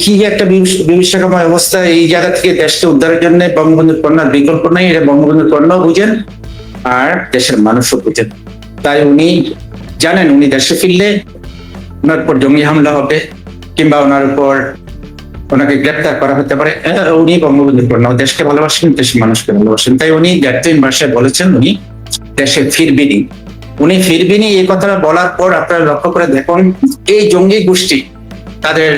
কি একটা বিভীষিকাময় অবস্থা। এই জায়গা থেকে দেশকে উদ্ধারের জন্য বঙ্গবন্ধুর কন্যার বিকল্প নেই, এটা বঙ্গবন্ধুর কন্যাও বুঝেন আর দেশের মানুষও বুঝেন। তাই উনি জানেন উনি দেশে ফিরলে ওনার উপর জঙ্গি হামলা হবে কিংবা ওনার উপর ওনাকে গ্রেপ্তার করা হতে পারে। উনি বঙ্গবন্ধুর কন্যা, দেশকে ভালোবাসেন, দেশের মানুষকে ভালোবাসেন, তাই উনি গ্যাটলিন ভাষায় বলেছেন উনি দেশে ফিরবেনই। উনি ফিরবেনই এই কথাটা বলার পর আপনারা লক্ষ্য করে দেখুন এই জঙ্গি গোষ্ঠী তাদের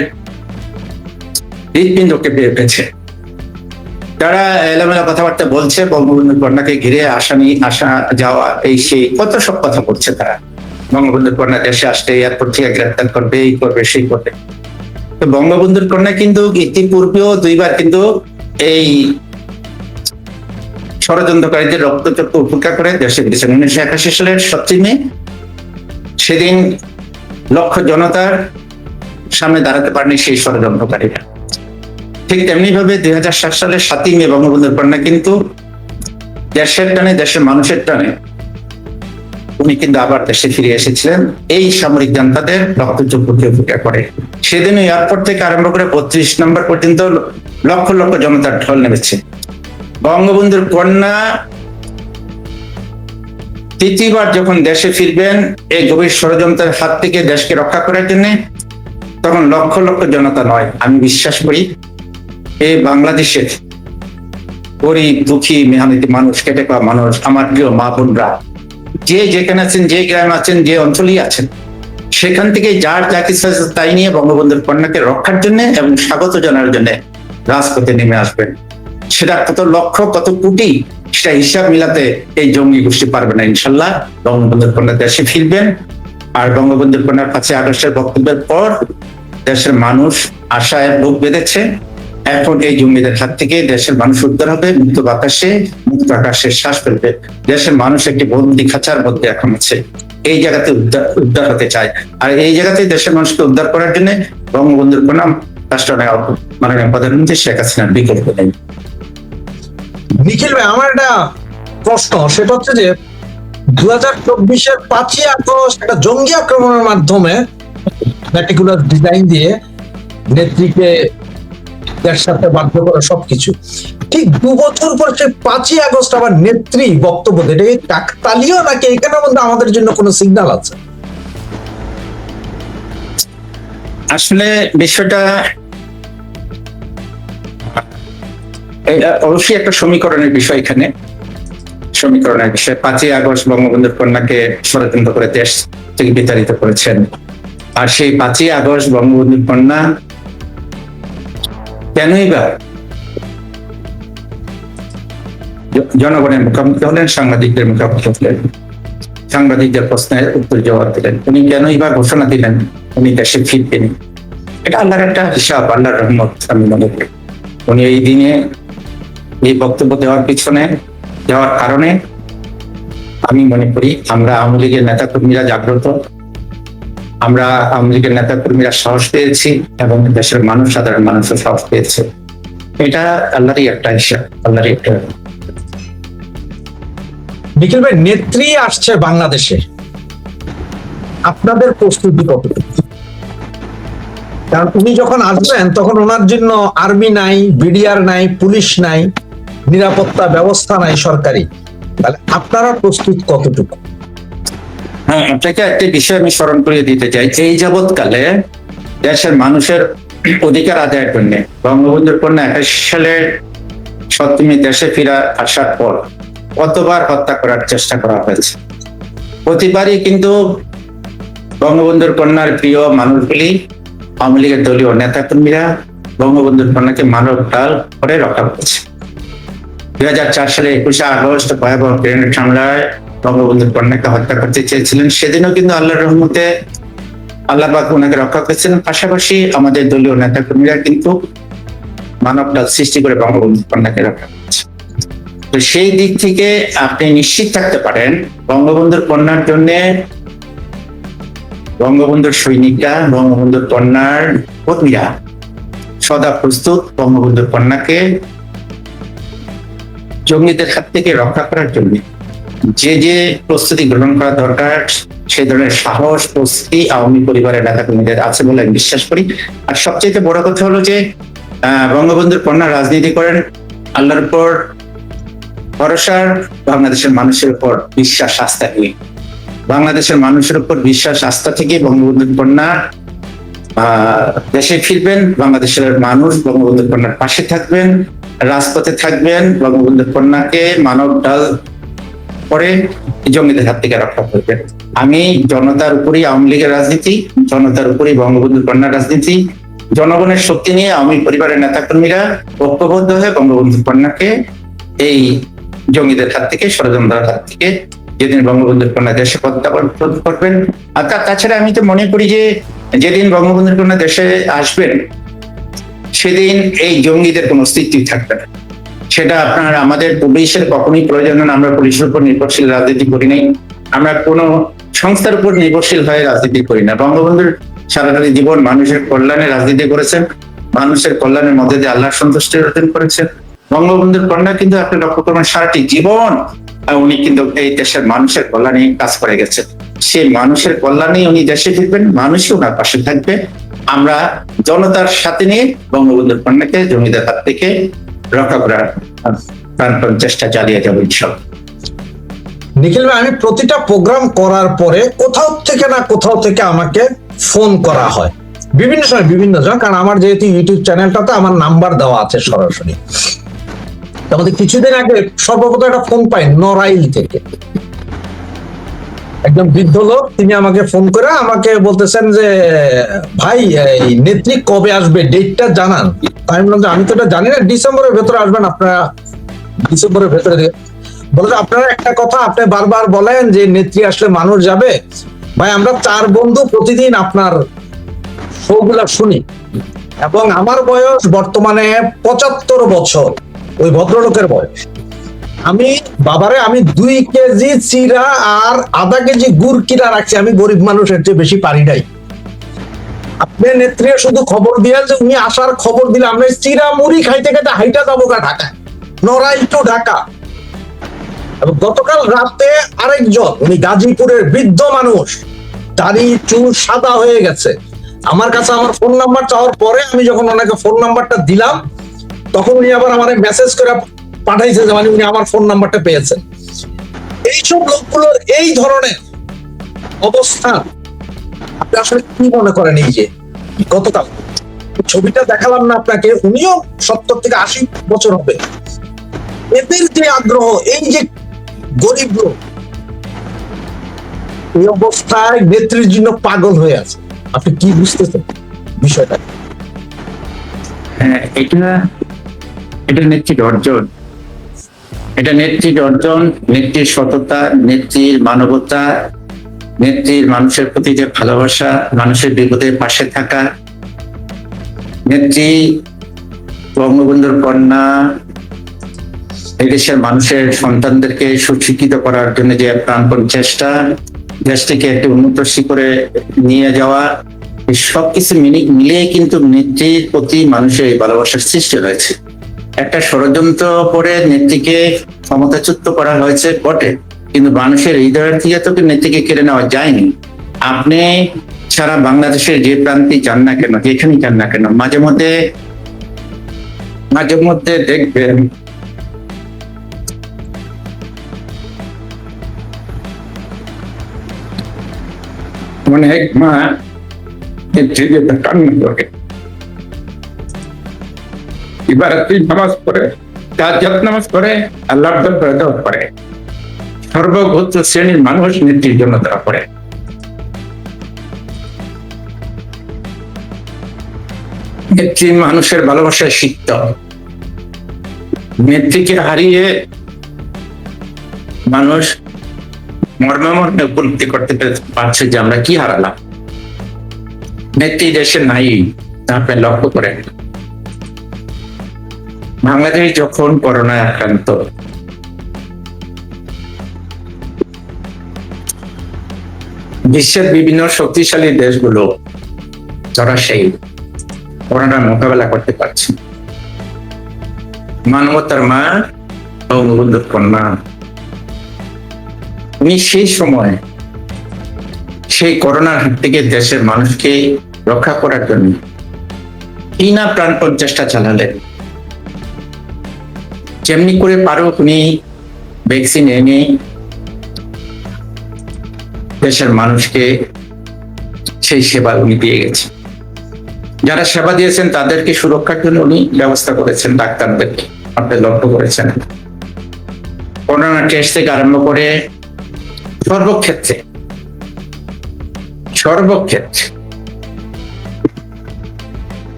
হৃদপিণ্ডকে বের পেয়েছে। যারা এলোমেলো কথাবার্তা বলছে বঙ্গবন্ধুর কন্যাকে ঘিরে আসা যাওয়া এই সেই কত সব কথা বলছে তারা, বঙ্গবন্ধুর কন্যা দেশে আসলে এয়ারপোর্ট থেকে গ্রেপ্তার করবে, এই করবে সেই করবে। তো বঙ্গবন্ধুর কন্যা কিন্তু ইতিপূর্বেও দুইবার কিন্তু এই ষড়যন্ত্রকারীদের রক্তচক্ষু উপেক্ষা করে দেশে ফিরেছেন। 1981 সালের 7 মে সেদিন লক্ষ জনতার সামনে দাঁড়াতে পারেনি সেই ষড়যন্ত্রকারীরা। ঠিক তেমনি ভাবে 2007 সালের 7 মে বঙ্গবন্ধুর কন্যা কিন্তু দেশের টানে, দেশের মানুষের টানে উনি কিন্তু আবার দেশে ফিরে এসেছিলেন এই সামরিক জনতাদের রক্তচক্ষুকে উপেক্ষা করে। সেদিন এয়ারপোর্ট থেকে আরম্ভ করে 32 নম্বর পর্যন্ত লক্ষ লক্ষ জনতার ঢল নেমেছে। বঙ্গবন্ধুর কন্যা তৃতীয়বার যখন দেশে ফিরবেন এই গভীর ষড়যন্ত্রের হাত থেকে দেশকে রক্ষা করার জন্য, তখন লক্ষ লক্ষ জনতা নয়, আমি বিশ্বাস করি এই বাংলাদেশের গরিব দুঃখী মেহনতি মানুষ, খেটে খাওয়া মানুষ, আমার প্রিয় মা বোনরা যে যেখানে আছেন, যে গ্রামে আছেন, যে অঞ্চলেই আছেন, সেখান থেকে যার যা কিছু আছে তাই নিয়ে বঙ্গবন্ধুর কন্যাকে রক্ষার জন্য এবং স্বাগত জানার জন্য রাজপথে নেমে আসবেন। সেটা কত লক্ষ কত কোটি সেটা হিসাব মিলাতে এই জঙ্গি গোষ্ঠী পারবে না। ইনশাল্লাহ বঙ্গবন্ধুর কন্যা দেশে ফিরবেন। আর বঙ্গবন্ধুর কন্যার 5 আগস্টের বক্তব্যের পর দেশের মানুষ আশায় বুক বেঁধেছে। এখন এই জঙ্গিদের হাত থেকে দেশের মানুষ উদ্ধার হবে, মুক্ত বাতাসে মুক্ত আকাশে শ্বাস ফেলবে। দেশের মানুষ একটি বন্দি খাঁচার মধ্যে এখন আছে, এই জায়গাতে উদ্ধার হতে চায়। আর এই জায়গাতে দেশের মানুষকে উদ্ধার করার জন্য বঙ্গবন্ধুর কন্যা রাষ্ট্রনায়ক মাননীয় প্রধানমন্ত্রী শেখ হাসিনার বিকল্প নেই। নিখিল ভাই, আমার একটা প্রশ্ন, সেটা হচ্ছে যে 2024-এর 5ই আগস্ট একটা জঙ্গি আক্রমণের মাধ্যমে পার্টিকুলার ডিজাইন দিয়ে নেত্রীকে দেশ সাথে বাধ্য করে সবকিছু, ঠিক 2 বছর পর সে 5ই আগস্ট আবার নেত্রী বক্তব্য দেয়, এটা কি কাকতালীয় নাকি এখানের মধ্যে আমাদের জন্য কোনো সিগন্যাল আছে? আসলে বিষয়টা অবশ্যই একটা সমীকরণের বিষয়। এখানে সমীকরণের বিষয় 5ই আগস্ট বঙ্গবন্ধুর কন্যাকে ষড়যন্ত্র করে দেশ থেকে বিতাড়িত করেছেন। আর সেই 5ই আগস্ট বঙ্গবন্ধুর কন্যা কেনই বা জনগণের মুখোমুখি হলেন, সাংবাদিকদের মুখোমুখি হলেন, সাংবাদিকদের প্রশ্নের উত্তর জবাব দিলেন, উনি কেনই বা ঘোষণা দিলেন উনি দেশে ফিরবেন? এটা আল্লাহর একটা হিসাব, আল্লাহর রহমত আমি মনে করি। উনি এই দিনে এই বক্তব্য দেওয়ার পিছনে দেওয়ার কারণে আমি মনে করি আমরা আওয়ামী লীগের নেতাকর্মীরা জাগ্রত, আমরা আওয়ামী লীগের নেতাকর্মীরা সাহস পেয়েছি এবং দেশের মানুষ, সাধারণ মানুষও সাহস পেয়েছে। এটা আল্লাহরই একটা হিসাব, আল্লাহরই একটা। নিখিল ভাই, নেত্রী আসছে বাংলাদেশে, আপনাদের প্রস্তুতি কতটুকু? কারণ উনি যখন আসবেন তখন ওনার জন্য আর্মি নাই, বিডিআর নাই, পুলিশ নাই, নিরাপত্তা ব্যবস্থা নাই সরকারি, তাহলে আপনারা প্রস্তুত কতটুকু? হ্যাঁ, আপনাকে একটা বিষয় আমি স্মরণ করিয়ে দিতে চাই। এই যাবৎকালে দেশের মানুষের অধিকার আদায়ের জন্য বঙ্গবন্ধুর কন্যা 21 সালের 7 মে দেশে ফিরে আসার পর কতবার হত্যা করার চেষ্টা করা হয়েছে। প্রতিবারই কিন্তু বঙ্গবন্ধুর কন্যার প্রিয় মানুষগুলি, আওয়ামী লীগের দলীয় নেতাকর্মীরা বঙ্গবন্ধুর কন্যাকে মানব ঢাল করে রক্ষা করেছে। 2004 সালে 21 আগস্ট ভয়াবহ গ্রেনেড হামলায় বঙ্গবন্ধুর কন্যাকে হত্যা করতে চেয়েছিলেন। সেদিনও কিন্তু আল্লাহর রহমতে আল্লাহ পাক ওনাকে রক্ষা করেছেন। পাশাপাশি আমাদের দলীয় নেতাকর্মীরা কিন্তু মানব ঢাল সৃষ্টি করে বঙ্গবন্ধুর কন্যাকে রক্ষা করেছে। তো সেই দিক থেকে আপনি নিশ্চিত থাকতে পারেন বঙ্গবন্ধুর কন্যার জন্য বঙ্গবন্ধুর সৈনিকরা, বঙ্গবন্ধুর কন্যার কর্মীরা সদা প্রস্তুত বঙ্গবন্ধুর কন্যাকে জঙ্গিদের হাত থেকে রক্ষা করার জন্য যে যে প্রস্তুতি গ্রহণ করা দরকার সেই ধরনের সাহস প্রস্তুতি আওয়ামী পরিবারের নেতাকর্মীদের আছে বলে আমি বিশ্বাস করি। আর সবচেয়ে বড় কথা হলো যে বঙ্গবন্ধুর কন্যা রাজনীতি করেন আল্লাহর উপর ভরসার, বাংলাদেশের মানুষের উপর বিশ্বাস আস্থা নিয়ে। বাংলাদেশের মানুষের উপর বিশ্বাস আস্থা থেকে বঙ্গবন্ধুর কন্যা দেশে ফিরবেন, বাংলাদেশের মানুষ বঙ্গবন্ধুর কন্যার পাশে থাকবেন, রাজপথে থাকবেন, বঙ্গবন্ধুর কন্যাকে মানব ডাল করে জঙ্গিদের হাত থেকে রক্ষা করবেন। আমি জনতার উপরই আওয়ামী লীগের রাজনীতি, জনতার উপরই বঙ্গবন্ধুর কন্যার রাজনীতি, জনগণের শক্তি নিয়ে আওয়ামী পরিবারের নেতাকর্মীরা ঐক্যবদ্ধ হয়ে বঙ্গবন্ধুর কন্যাকে এই জঙ্গিদের হাত থেকে, ষড়যন্ত্রের হাত থেকে যেদিন বঙ্গবন্ধুর কন্যা দেশে প্রত্যাবর্তন করবেন। আর তাছাড়া আমি তো মনে করি যে যেদিন বঙ্গবন্ধুর কন্যা দেশে আসবেন সেদিন এই জঙ্গিদের কোনো অস্তিত্বই থাকবে না। সেটা আপনার আমাদের পুলিশের কখনোই প্রয়োজন না। আমরা পুলিশের উপর নির্ভরশীল রাজনীতি করি নাই, আমরা কোনো সংস্থার উপর নির্ভরশীল হয়ে রাজনীতি করি না। বঙ্গবন্ধুর সারাটা জীবন মানুষের কল্যাণে রাজনীতি করেছেন, মানুষের কল্যাণের মধ্যে দিয়ে আল্লাহর সন্তুষ্টি অর্জন করেছেন। বঙ্গবন্ধুর কন্যা কিন্তু আপনি লক্ষ্য করবেন সারাটি জীবন উনি কিন্তু এই দেশের মানুষের কল্যাণে কাজ করে গেছেন। সেই মানুষের কল্যাণে উনি দেশে ফিরবেন, মানুষই ওনার পাশে থাকবে। আমরা জনতার সাথে নিয়ে বঙ্গবন্ধুর কন্যাকে জঙ্গিদের হাত থেকে রক্ষা করার প্রাণপণ চেষ্টা চালিয়ে যাবো ইনশাআল্লাহ। নিখিল ভাই, আমি প্রতিটা প্রোগ্রাম করার পরে কোথাও থেকে না কোথাও থেকে আমাকে ফোন করা হয় বিভিন্ন সময় বিভিন্ন জন, কারণ আমার যেহেতু ইউটিউব চ্যানেলটাতে আমার নাম্বার দেওয়া আছে সরাসরি। আমাদের কিছুদিন আগে সর্বপ্রথম একটা ফোন পাই নড়াইল থেকে, একজন বৃদ্ধ লোক, তিনি আমাকে ফোন করে আমাকে বলতেছেন যে ভাই এই নেত্রী কবে আসবে, ডেটটা জানান। আমি বললাম যে আমি তো এটা জানি না, ডিসেম্বরের ভেতরে আসবেন আপনারা, ডিসেম্বরের ভেতরে। বলে আপনারা একটা কথা আপনি বারবার বলেন যে নেত্রী আসলে মানুষ যাবে। ভাই আমরা 4 বন্ধু প্রতিদিন আপনার শোগুলা শুনি, এবং আমার বয়স বর্তমানে 75 বছর, ওই ভদ্রলোকের বয়স। আমি বাবারে আমি 2 কেজি চিরা আর আধা কেজি গুড় কিনা রাখছি, আমি গরিব মানুষের চেয়ে বেশি পারি নাই। আপনি নেত্রী শুধু খবর দিয়ে যে উনি আসার খবর দিলে আমরা চিরা মুড়ি খাইতে খাইতে হাইটা যাবো ঢাকা, নড়াইল টু ঢাকা। এবং গতকাল রাতে আরেকজন, উনি গাজীপুরের বৃদ্ধ মানুষ, দাড়ি চুল সাদা হয়ে গেছে, আমার কাছে আমার ফোন নাম্বার চাওয়ার পরে আমি যখন ওনাকে ফোন নাম্বারটা দিলাম, তখন উনি আবার আমার মেসেজ করে পাঠাইছে যে মানে উনি আমার ফোন নাম্বারটা পেয়েছেন। এইসব লোকগুলোর এই ধরনের অবস্থান আপনি আসলে কি মনে করেন? এই যে গতকাল ছবিটা দেখালাম না আপনাকে, উনিও 70 থেকে 80 বছর হবে, এদের যে আগ্রহ, এই যে গরিব লোক এই অবস্থায় নেত্রীর জন্য পাগল হয়ে আছে, আপনি কি বুঝতেছেন বিষয়টা? হ্যাঁ, এটা নেত্রীর অর্জন, এটা নেত্রীর অর্জন, নেত্রীর সততা, নেত্রীর মানবতা, নেত্রীর মানুষের প্রতি যে ভালোবাসা, মানুষের বিপদের পাশে থাকা। নেত্রী বঙ্গবন্ধুর কন্যা এদেশের মানুষের সন্তানদেরকে সুশিক্ষিত করার জন্য যে প্রাণপণ চেষ্টা, দেশটিকে একটি উন্নত শিখরে নিয়ে যাওয়া, এই সবকিছু মিলিয়ে কিন্তু নেত্রীর প্রতি মানুষের এই ভালোবাসার সৃষ্টি হয়েছে। একটা ষড়যন্ত্র করে নেত্রীকে ক্ষমতাচ্যুত করা হয়েছে বটে, কিন্তু মানুষের হৃদয়ের থেকে তো নেত্রীকে কেড়ে নেওয়া যায়নি। আপনি সারা বাংলাদেশের যে প্রান্তে যান না কেন, যেখানেই যান না কেন, মাঝে মধ্যে দেখবেন অনেক মা নেত্রীকে কান্না করে, ইবাদত নামাজ পড়ে, তাহাজ্জুদ নামাজ পড়ে, আল্লাহর দরবারে দোয়া করে। সর্বভূত শ্রেণীর মানুষ নেত্রীর জন্য দোয়া করে। নেত্রী মানুষের ভালোবাসায় সিক্ত। নেত্রীকে হারিয়ে মানুষ মর্মে উপলব্ধি করতে পারছে যে আমরা কি হারালাম। নেত্রী দেশে নাই, তা আপনি লক্ষ্য করেন। বাংলাদেশ যখন করোনায় আক্রান্ত, বিশ্বের বিভিন্ন শক্তিশালী দেশগুলো যারা সেই করোনা মোকাবেলা করতে পারছে, মানবতার মা বঙ্গবন্ধুর কন্যা উনি সেই সময় সেই করোনার হাত থেকে দেশের মানুষকে রক্ষা করার জন্য কি না প্রাণপণ চেষ্টা চালালেন। যেমনি করে পারুক উনি ভ্যাকসিন এনে দেশের মানুষকে সেই সেবা উনি দিয়ে গেছেন। যারা সেবা দিয়েছেন তাদেরকে সুরক্ষার জন্য উনি ব্যবস্থা করেছেন, ডাক্তারদেরকে আপনি লক্ষ্য করেছেন। করোনা টেস্ট থেকে আরম্ভ করে সর্বক্ষেত্রে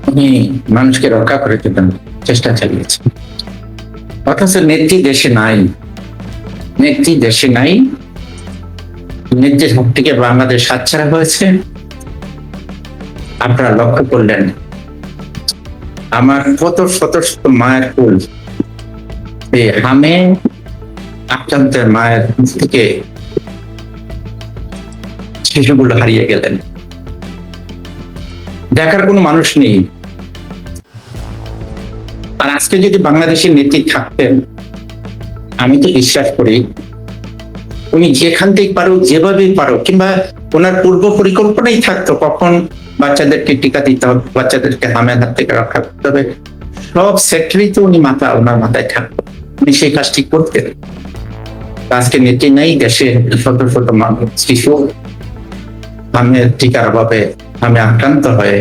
উনি মানুষকে রক্ষা করে জন্য চেষ্টা চালিয়েছেন। অথচ নেত্রী দেশে নাই, নেত্রীর হাত থেকে বাংলাদেশ হাতছাড়া হয়েছে। আপনারা লক্ষ্য করলেন আমার কত শত শত মায়ের কুল এই হামে আক্রান্তের মায়ের থেকে শিশুগুলো হারিয়ে গেলেন, দেখার কোনো মানুষ নেই। আর আজকে যদি বাংলাদেশের নেত্রী থাকতেন, আমি তো বিশ্বাস করি উনি যেখান থেকে পারো, যেভাবেই পারো, কিংবা ওনার পূর্ব পরিকল্পনাই থাকতো কখন বাচ্চাদেরকে টিকা দিতে হবে, বাচ্চাদেরকে হামের হাত থেকে রক্ষা করতে হবে, সব সেক্টরেই তো উনি ওনার মাথায় থাকতো, উনি সেই কাজটি করতেন। আজকে নেত্রী নেই, দেশে শত শত মানুষ শিশু হামের টিকার অভাবে হামে আক্রান্ত হয়ে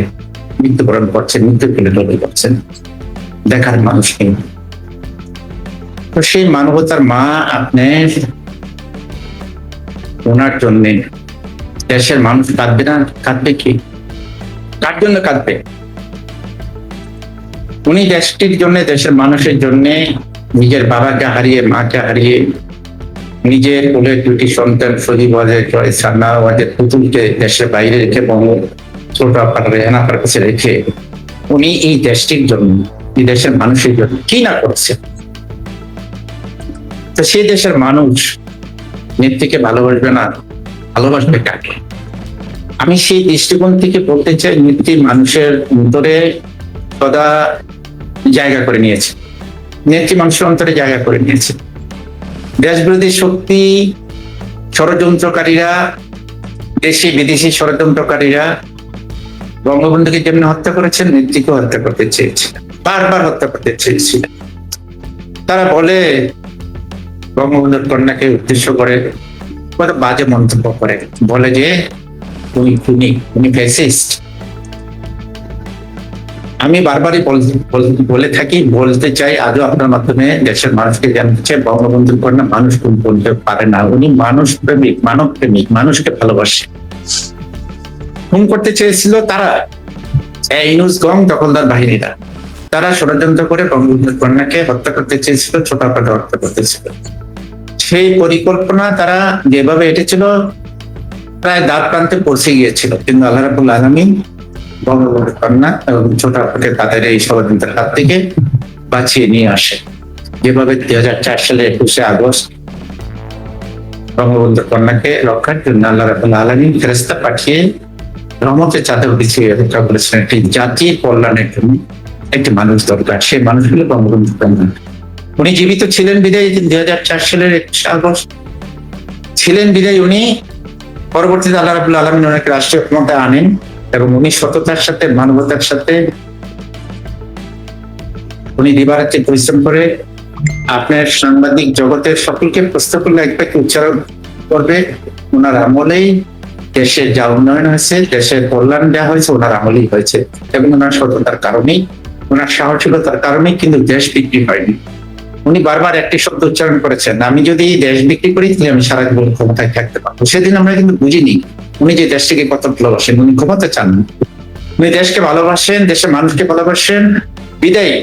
মৃত্যুবরণ করছেন, মৃত্যুর কোলে ঢলে যাচ্ছেন, দেখার মানুষ নেই। তো সেই মানবতার মা আপনি ওনার জন্য দেশের মানুষ কাঁদবে না? কাঁদবে কি? কার জন্য কাঁদবে? উনি দেশটির জন্য, দেশের মানুষের জন্য নিজের বাবাকে হারিয়ে, মাকে হারিয়ে, নিজের কোলে দুটি সন্তান সজীব ওয়াজেদ পুতুলকে দেশের বাইরে রেখে ছোট আপার কাছে রেখে উনি এই দেশটির জন্য, এই দেশের মানুষের জন্য কি না করছে। তো সেই দেশের মানুষ নেত্রীকে ভালোবাসবে না, ভালোবাসবে কাকে? আমি সেই দৃষ্টিকোণ থেকে বলতে চাই, নেত্রী মানুষের অন্তরে সদা জায়গা করে নিয়েছে, নেত্রী মানুষের অন্তরে জায়গা করে নিয়েছে। দেশ বিরোধী শক্তি, ষড়যন্ত্রকারীরা, দেশি বিদেশি ষড়যন্ত্রকারীরা বঙ্গবন্ধুকে যেমনি হত্যা করেছেন, নেত্রীকে হত্যা করতে চেয়েছিল, বারবার হত্যা করতে চেয়েছিল। তারা বলে বঙ্গবন্ধুর কন্যাকে উদ্দেশ্য করে কত বাজে মন্তব্য করে, বলে যে উনি ফ্যাসিস্ট। আমি বারবারই বলে থাকি, বলতে চাই, আজও আপনার মাধ্যমে দেশের মানুষকে জানতে চাই, বঙ্গবন্ধুর কন্যা মানুষ খুন করতে পারে না। উনি মানুষ প্রেমিক, মানব প্রেমিক, মানুষকে ভালোবাসে। খুন করতে চেয়েছিল তারা, ইউনুস গং দখলদার বাহিনীরা, তারা ষড়যন্ত্র করে বঙ্গবন্ধুর কন্যাকে হত্যা করতে চেয়েছিল, ছোট আকারে হত্যা করতেছিল। সেই পরিকল্পনা তারা যেভাবে এটেছিল প্রায় দ্বার প্রান্তে পৌঁছে গিয়েছিল, কিন্তু আল্লাহ রাব্বুল আলামিন বঙ্গবন্ধুর কন্যা এবং ছোট আকারে তাদের এই ষড়যন্ত্রের হাত থেকে বাঁচিয়ে নিয়ে আসে। যেভাবে 2004 সালে 21শে আগস্ট বঙ্গবন্ধুর কন্যাকে রক্ষার জন্য আল্লাহ রাব্বুল আলামিন ফেরেশতা পাঠিয়ে রহমতের চাদর বিছিয়ে রক্ষা করেছেন। একটি জাতির কল্যাণের জন্য একটি মানুষ দরকার, সেই মানুষগুলো বঙ্গবন্ধুর কন্যা। উনি জীবিত ছিলেন বিদায় 2004 সালের 21শে আগস্ট ছিলেন বিদায় উনি পরবর্তীতে আল্লাহ রাব্বুল আলামিন ওনাকে রাষ্ট্রীয় ক্ষমতায় আনেন এবং উনি সততার সাথে, মানবতার সাথে উনি দিবারাত্রি পরিশ্রম করে আপনার সাংবাদিক জগতের সকলকে প্রশ্ন করলে একবারকে উচ্চারণ করবে, ওনার আমলেই দেশের যা উন্নয়ন হয়েছে, দেশের কল্যাণ দেওয়া হয়েছে ওনার আমলেই হয়েছে। এবং ওনার সততার কারণেই, ওনার সাহসিকতার কারণেই কিন্তু দেশ বিক্রি হয়নি। উনি বারবার একটি শব্দ উচ্চারণ করেছেন, আমি যদি দেশ বিক্রি করি তাহলে আমি সারা জীবন ক্ষমতায় থাকতে পারবো। সেদিন আমরা কিন্তু বুঝিনি উনি যে দেশটিকে কত ভালোবাসেন। উনি ক্ষমতা চান না, উনি দেশকে ভালোবাসেন, দেশের মানুষকে ভালোবাসেন। বিদায়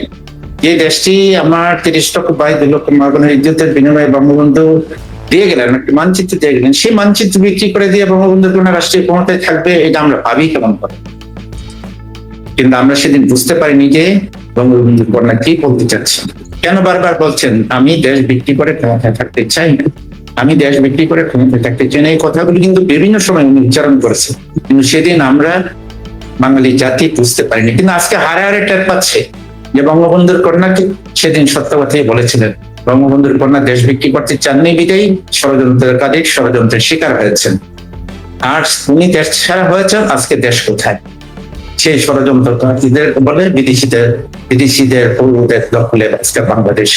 যে দেশটি আমার 30 লক্ষ 22 লক্ষ মাগনের ইজ্জতের বিনিময়ে বঙ্গবন্ধু দিয়ে গেলেন, একটি মানচিত্র দিয়ে গেলেন, সেই মানচিত্র বিক্রি করে দিয়ে বঙ্গবন্ধু কোন রাষ্ট্রীয় ক্ষমতায় থাকবে, এটা আমরা ভাবি কেমন করে। কিন্তু আমরা সেদিন বুঝতে পারিনি যে বঙ্গবন্ধু কন্যা কি বলতে চাচ্ছেন, কেন বারবার বলছেন আমি দেশ বিক্রি করে ক্ষমতায় থাকতে চাই না, আমি দেশ বিক্রি করে ক্ষমতায় থাকতে চাই না। এই কথাগুলো কিন্তু বিভিন্ন সময় উনি উচ্চারণ করেছে, কিন্তু সেদিন আমরা বাঙালি জাতি বুঝতে পারিনি। কিন্তু আজকে হারে হারে টের পাচ্ছে যে বঙ্গবন্ধুর কন্যাকে সেদিন সত্য কথাই বলেছিলেন, বঙ্গবন্ধুর কন্যা দেশ বিক্রি করতে চাননি বিদায়ী ষড়যন্ত্রের শিকার হয়েছেন। আর উনি দেশ ছাড়া হয়েছেন, আজকে দেশ কোথায়? সেই ষড়যন্ত্রকারীদের বলে বিদেশিদের পূর্বদের দখলে আজকে বাংলাদেশ।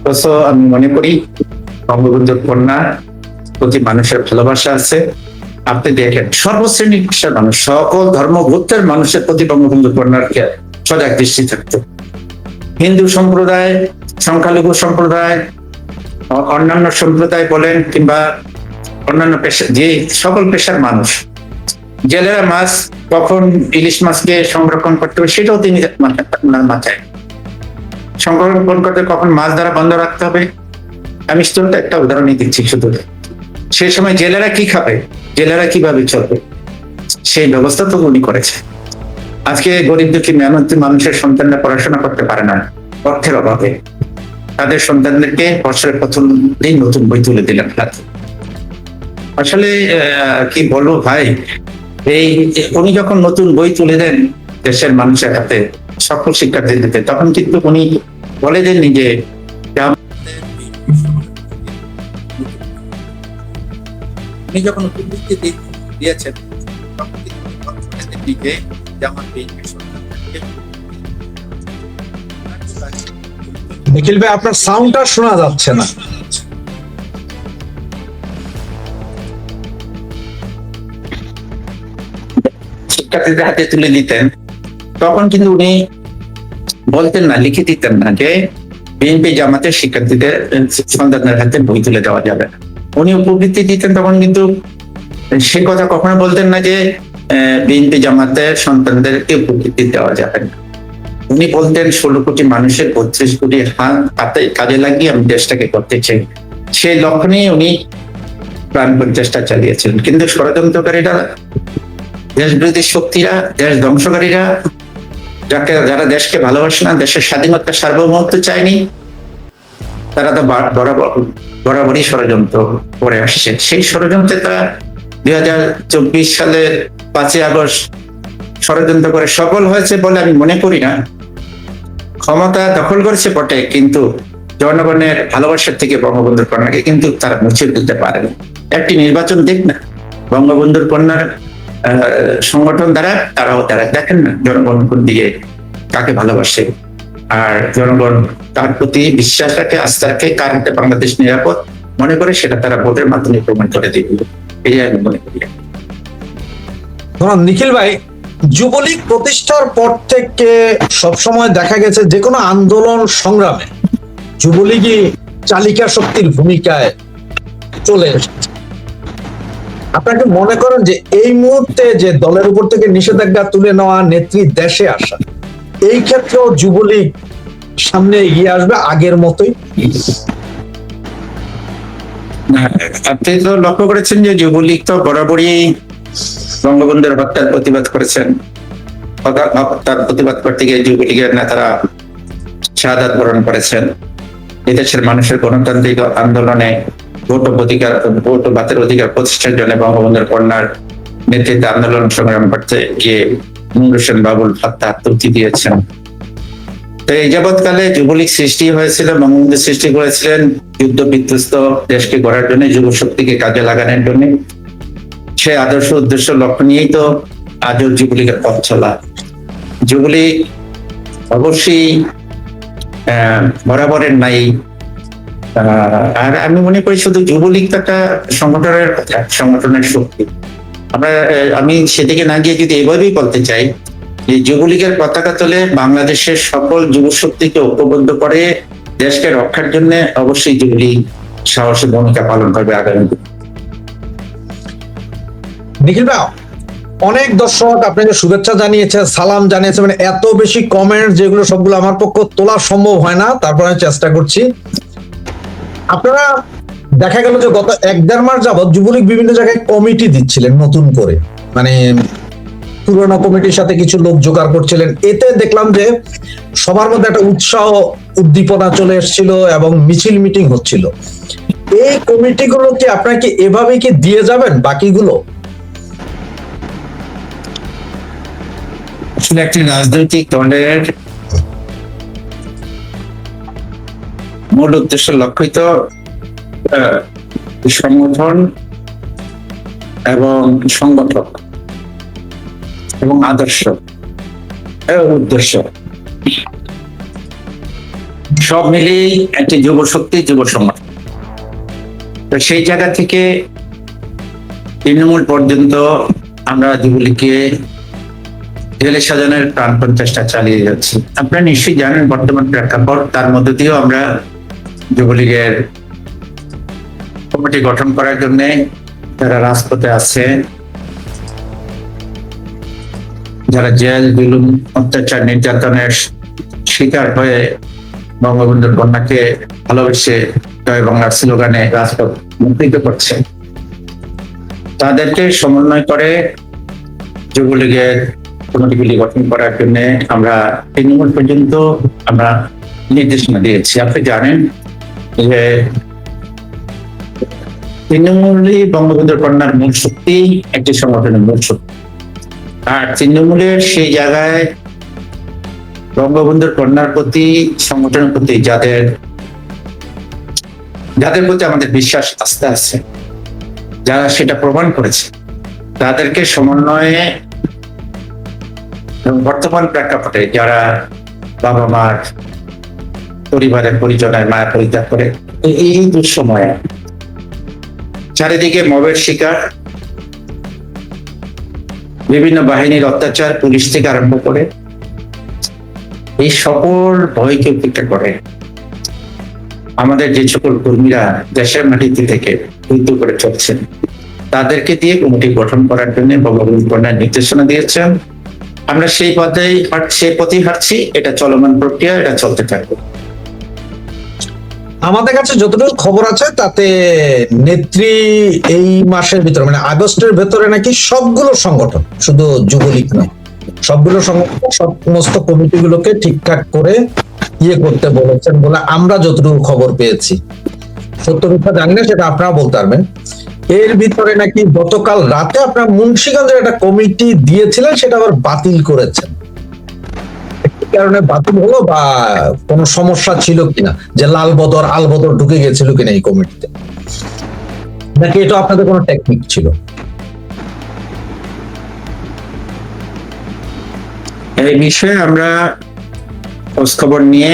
অথচ আমি মনে করি বঙ্গবন্ধুর কন্যার প্রতি মানুষের ভালোবাসা আছে। আপনি দেখেন সর্বশ্রেণীর পেশার মানুষ, সকল ধর্মভুক্তের মানুষের প্রতি বঙ্গবন্ধুর কন্যার সজাগ দৃষ্টি থাকতো। হিন্দু সম্প্রদায়, সংখ্যালঘু সম্প্রদায়, অন্যান্য সম্প্রদায় বলেন কিংবা অন্যান্য পেশা, যে সকল পেশার মানুষ, জেলেরা মাছ কখন ইলিশ মাছকে সংরক্ষণ করতে হবে সেটাও তিনি মাথায় সংরক্ষণ করতে, কখন মাছ ধরা বন্ধ রাখতে হবে। আমি শুধু একটা উদাহরণই দিচ্ছি শুধু, সেই সময় জেলেরা কি খাবে, জেলেরা কিভাবে চলবে, সেই ব্যবস্থা তো উনি করেছে। আজকে গরিব দুঃখী মেহনতি মানুষের সন্তানরা পড়াশোনা করতে পারে না অর্থের অভাবে, তাদের সন্তানদেরকে বছরের প্রথম দিন নতুন বই তুলে দিলেন হাতে। আসলে কি বলবো ভাই, এই উনি যখন নতুন বই তুলে দেন দেশের মানুষের হাতে সকল শিক্ষার্থীদের, তখন কিন্তু উনি বলে দেননি যে উনি যখন উপবৃত্তি দিয়েছেন তখন কিন্তু নিখিল ভাই, আপনার সাউন্ডটা শোনা যাচ্ছে না। শিক্ষার্থীদের হাতে তুলে দিতেন, তখন কিন্তু উনি বলতেন না, লিখে দিতেন না যে বিএনপি জামাতের শিক্ষার্থীদের সন্তানদের হাতে বই তুলে দেওয়া যাবে না। উনি উপবৃত্তি দিতেন, তখন কিন্তু সে কথা কখনো বলতেন না যে বিএনপি জামাতের সন্তানদেরকে উপবৃত্তি দেওয়া যাবে না। উনি বলতেন 16 কোটি মানুষের 32 কোটি হাত হাতে কাজে লাগিয়ে আমি দেশটাকে করতে চাই। সেই লক্ষ্য নিয়ে উনি প্রাণপণ চেষ্টা চালিয়েছিলেন। কিন্তু ষড়যন্ত্রকারীরা, দেশ বিরোধী শক্তিরা, দেশ ধ্বংসকারীরা, যারা দেশকে ভালোবাসে না, দেশের স্বাধীনতা সার্বভৌমত্ব চায়নি, তারা তো বরাবরই ষড়যন্ত্র করে আসছে। সেই ষড়যন্ত্রে তারা 2024 সালের 5ই আগস্ট ষড়যন্ত্র করে সফল হয়েছে বলে আমি মনে করি না। ক্ষমতা দখল করেছে বটে, কিন্তু জনগণের ভালোবাসার থেকে বঙ্গবন্ধুর কন্যাকে কিন্তু তারা মুছে দিতে পারেনি। একটি নির্বাচন দেখ না, বঙ্গবন্ধুর কন্যার সংগঠন দ্বারা তারা দেখেন না জনগণ কোন দিকে কাকে ভালোবাসে, আর জনগণ তার প্রতি বিশ্বাস রাখে, আস্থা রাখে, কার হাতে বাংলাদেশ নিরাপদ মনে করে সেটা তারা ভোটের মাধ্যমে প্রমাণ করে দিবে, এই আমি মনে করি। নিখিল ভাই, যুবলীগ প্রতিষ্ঠার পর থেকে সবসময় দেখা গেছে যে কোনো আন্দোলন সংগ্রামে যুবলীগই চালিকা শক্তির ভূমিকায় চলে এসেছে। আপনাকে মনে করেন যে এই মুহূর্তে যে দলের উপর থেকে নিষেধাজ্ঞা তুলে নেওয়া, নেত্রী দেশে আসা, এই ক্ষেত্রেও যুবলীগ সামনে এগিয়ে আসবে আগের মতোই? আপনি তো লক্ষ্য করেছেন যে যুবলীগ তো বরাবরই বঙ্গবন্ধুর হত্যার প্রতিবাদ করেছেন। তার প্রতিবাদ করতে গিয়ে যুবলীগের নেতারা শাহাদাত বরণ করেছেন। এদেশের মানুষের গণতান্ত্রিক আন্দোলনে ভোট ও ভাতের অধিকার প্রতিষ্ঠার জন্য বঙ্গবন্ধুর কন্যার নেতৃত্বে আন্দোলন সংগ্রাম করতে গিয়ে নুর হোসেন বাবুল আত্মহত্যা দিয়েছেন। তো এই যাবৎকালে যুবলীগ সৃষ্টি হয়েছিল, বঙ্গবন্ধু সৃষ্টি করেছিলেন যুদ্ধ বিধ্বস্ত দেশকে গড়ার জন্য, যুব শক্তিকে কাজে লাগানোর জন্য। সে আদর্শ উদ্দেশ্য লক্ষ্য নিয়েই তো আজও যুবলীগের পথ চলা। যুবলীগ অবশ্যই বরাবরের নাই। আর আমি মনে করি শুধু যুবলীগ তো একটা সংগঠনের শক্তি। আমি সেদিকে না গিয়ে যদি এভাবেই বলতে চাই যে যুবলীগের পতাকা তোলে বাংলাদেশের সকল যুব শক্তিকে ঐক্যবদ্ধ করে দেশকে রক্ষার জন্য অবশ্যই যুবলীগ সাহসী ভূমিকা পালন করবে আগামী দিনে। নিখিল ভাই, অনেক দর্শক আপনাকে শুভেচ্ছা জানিয়েছে, সালাম জানিয়েছে, মানে এত বেশি কমেন্ট যেগুলো সবগুলো আমার পক্ষে তোলা সম্ভব হয় না, তারপর আমি চেষ্টা করছি। আপনারা দেখা গেল যে গত 1-1.5 মাস যাবৎ যুবলীগ বিভিন্ন জায়গায় কমিটি দিচ্ছিলেন নতুন করে, মানে পুরোনো কমিটির সাথে কিছু লোক জোগাড় করছিলেন। এতে দেখলাম যে সবার মধ্যে একটা উৎসাহ উদ্দীপনা চলে এসেছিল এবং মিছিল মিটিং হচ্ছিল। এই কমিটিগুলো কি আপনারা কি এভাবেই কি দিয়ে যাবেন বাকিগুলো? আসলে একটি রাজনৈতিক দলের মূল উদ্দেশ্য লক্ষ্যই তো সংগঠন এবং সংগঠক এবং আদর্শ এবং উদ্দেশ্য সব মিলিয়েই একটি যুব শক্তি, যুব সংগঠন। তো সেই জায়গা থেকে তৃণমূল পর্যন্ত আমরা যুবলীগকে ঢেলে সাজানোর প্রাণপণ চেষ্টা চালিয়ে যাচ্ছি। আপনারা নিশ্চয়ই জানেন বর্তমান প্রেক্ষাপট, তার মধ্য দিয়েও আমরা যুবলীগের কমিটি গঠন করার জন্য যারা রাজপথে আছে, যারা জেল, জুলুম, অত্যাচার, নির্যাতনের শিকার হয়ে বঙ্গবন্ধুর কন্যাকে ভালোবেসে জয় বাংলার স্লোগানে রাজপথ মুখরিত করছে, তাদেরকে সমন্বয় করে যুবলীগের কমিটিগুলি গঠন করার জন্য আমরা তৃণমূল পর্যন্ত আমরা নির্দেশনা দিয়েছি। আপনি জানেন যে তৃণমূলই বঙ্গবন্ধুর কন্যার মূল শক্তি, একটি সংগঠনের মূল শক্তি। আর তৃণমূলের সেই জায়গায় বঙ্গবন্ধুর কন্যার প্রতি, সংগঠনের প্রতি যাদের প্রতি আমাদের বিশ্বাস, আস্থা আছে, যারা সেটা প্রমাণ করেছে, তাদেরকে সমন্বয়ে এবং বর্তমান প্রেক্ষাপটে যারা বাবা মার, পরিবারের পরিজনের মায়া পরিত্যাগ করে এই দুঃসময়ে চারিদিকে মবের শিকার, বিভিন্ন বাহিনীর অত্যাচার, পুলিশ থেকে আরম্ভ করে এই সকল ভয়কে উপেক্ষা করে আমাদের যে সকল কর্মীরা দেশের মাটিতে থেকে যুদ্ধ করে চলছেন, তাদেরকে দিয়ে কমিটি গঠন করার জন্য বঙ্গবন্ধু কন্যার নির্দেশনা দিয়েছেন। আমরা সেই পথেই হাঁটছি। এটা চলমান প্রক্রিয়া, এটা চলতে থাকবে। আমাদের কাছে যতটুকু খবর আছে তাতে নেত্রী এই মাসের ভিতরে মানে আগস্টের ভেতরে নাকি সবগুলো সংগঠন, শুধু যুবলীগ নয়, সবগুলো সংগঠন সমস্ত কমিটিগুলোকে ঠিকঠাক করে করতে বলেছেন বলে আমরা যতটুকু খবর পেয়েছি। সত্য মিথ্যা জানি না, সেটা আপনারা বলতে পারবেন। এর ভিতরে নাকি গতকাল রাতে আপনার মুন্সিগঞ্জের একটা কমিটি দিয়েছিলেন, সেটা আবার বাতিল করেছেন। কারণে বাতিল হলো বা কোনো সমস্যা ছিল কিনা, যে লালবদর আলবদর ঢুকে গেছিল কিনা এই কমিটিতে, নাকি এটা আপনাদের কোনো টেকনিক ছিল? এই বিষয়ে আমরা খোঁজ খবর নিয়ে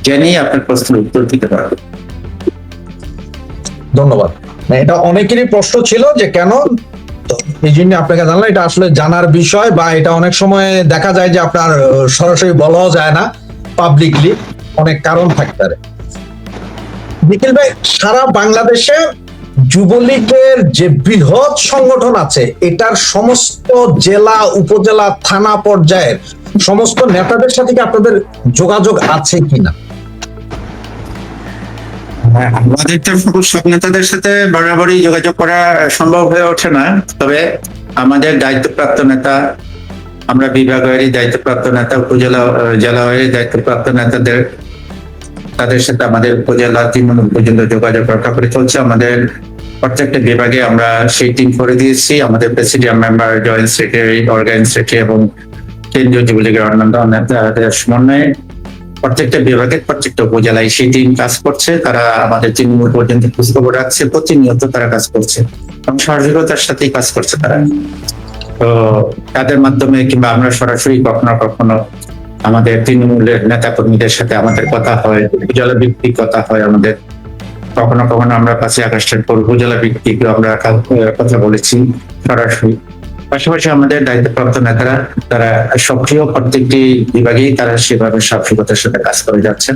জেনে আপনার প্রশ্নের উত্তর দিতে পারবো। ধন্যবাদ। এটা অনেকেরই প্রশ্ন ছিল যে কেন, এই জন্য আপনাকে জানলাম। এটা আসলে জানার বিষয়, বা এটা অনেক সময় দেখা যায় যে আপনার সরাসরি বলাও যায় না পাবলিকলি, অনেক কারণ থাকতে পারে। নিখিল ভাই, সারা বাংলাদেশে যুবলীগের যে বৃহৎ সংগঠন আছে, এটার সমস্ত জেলা, উপজেলা, থানা পর্যায়ের সমস্ত নেতাদের সাথে কি আপনাদের যোগাযোগ আছে কিনা? আমাদের তো সব নেতাদের সাথে বরাবরই যোগাযোগ করা সম্ভব হয়ে ওঠে না, তবে আমাদের দায়িত্বপ্রাপ্ত নেতা, আমরা বিভাগেরই দায়িত্বপ্রাপ্ত নেতা, উপজেলা, জেলাওয়ারি দায়িত্বপ্রাপ্ত নেতাদের, তাদের সাথে আমাদের উপজেলা তৃণমূল পর্যন্ত যোগাযোগ রক্ষা করে চলছে। আমাদের প্রত্যেকটা বিভাগে আমরা সেই টিম করে দিয়েছি। আমাদের presidium member, joint secretary, organising secretary এবং কেন্দ্রীয় যুবলীগের অন্যান্য নেতাদের সমন্বয়ে প্রত্যেকটা বিভাগের প্রত্যেকটা উপজেলায় সেই টিম কাজ করছে। তারা আমাদের তৃণমূল পর্যন্ত খোঁজখবর রাখছে, প্রতিনিয়ত তারা কাজ করছে এবং সহযোগিতার সাথেই কাজ করছে তারা। তো তাদের মাধ্যমে কিংবা আমরা সরাসরি কখনো কখনো আমাদের তৃণমূলের নেতা কর্মীদের সাথে আমাদের কথা হয়, উপজেলা ভিত্তিক কথা হয় আমাদের। কখনো কখনো আমরা 5ই আগস্টের পর উপজেলা ভিত্তিক আমরা কথা বলেছি সরাসরি। পাশাপাশি আমাদের দায়িত্বপ্রাপ্ত নেতারা তারা সক্রিয়, প্রত্যেকটি বিভাগেই তারা সেভাবে সাহসিকতার সাথে কাজ করে যাচ্ছেন।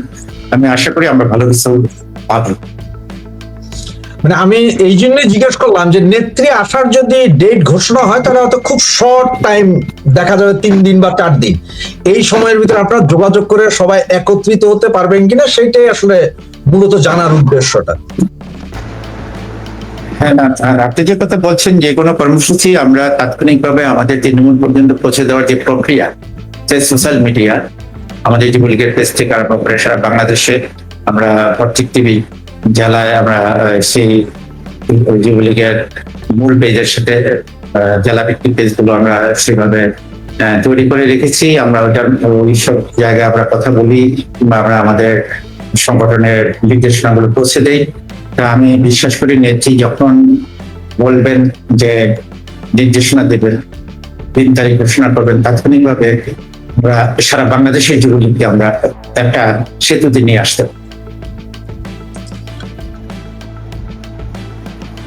আমি আশা করি আমরা ভালো কিছু পাবো। মানে আমি এই জন্যই জিজ্ঞেস করলাম যে নেত্রী আসার যদি ডেট ঘোষণা হয়, তাহলে হয়তো খুব শর্ট টাইম, দেখা যাবে 3 দিন বা 4 দিন, এই সময়ের ভিতরে আপনারা যোগাযোগ করে সবাই একত্রিত হতে পারবেন কিনা, সেটাই আসলে মূলত জানার উদ্দেশ্যটা। হ্যাঁ, না, আর আপনি যে কথা বলছেন, যে কোনো কর্মসূচি আমরা তাৎক্ষণিকভাবে আমাদের তৃণমূল পর্যন্ত পৌঁছে দেওয়ার যে প্রক্রিয়া, যে সোশ্যাল মিডিয়া, আমাদের যুবলীগের পেজ থেকে আরম্ভ করে সারা বাংলাদেশে আমরা প্রত্যেকটি জেলায় আমরা সেই যুবলীগের মূল পেজের সাথে জেলা ভিত্তিক পেজগুলো আমরা সেভাবে তৈরি করে রেখেছি। আমরা ওই সব জায়গায় আমরা কথা বলি কিংবা আমরা আমাদের সংগঠনের নির্দেশনাগুলো পৌঁছে দেই। তা আমি বিশ্বাস করি নেত্রী যখন বলবেন, যে নির্দেশনা দেবেন, দিন তারিখ ঘোষণা করবেন, তাৎক্ষণিকভাবে আমরা সারা বাংলাদেশের যুবলীগকে আমরা একটা সেতুতে নিয়ে আসতে পারি।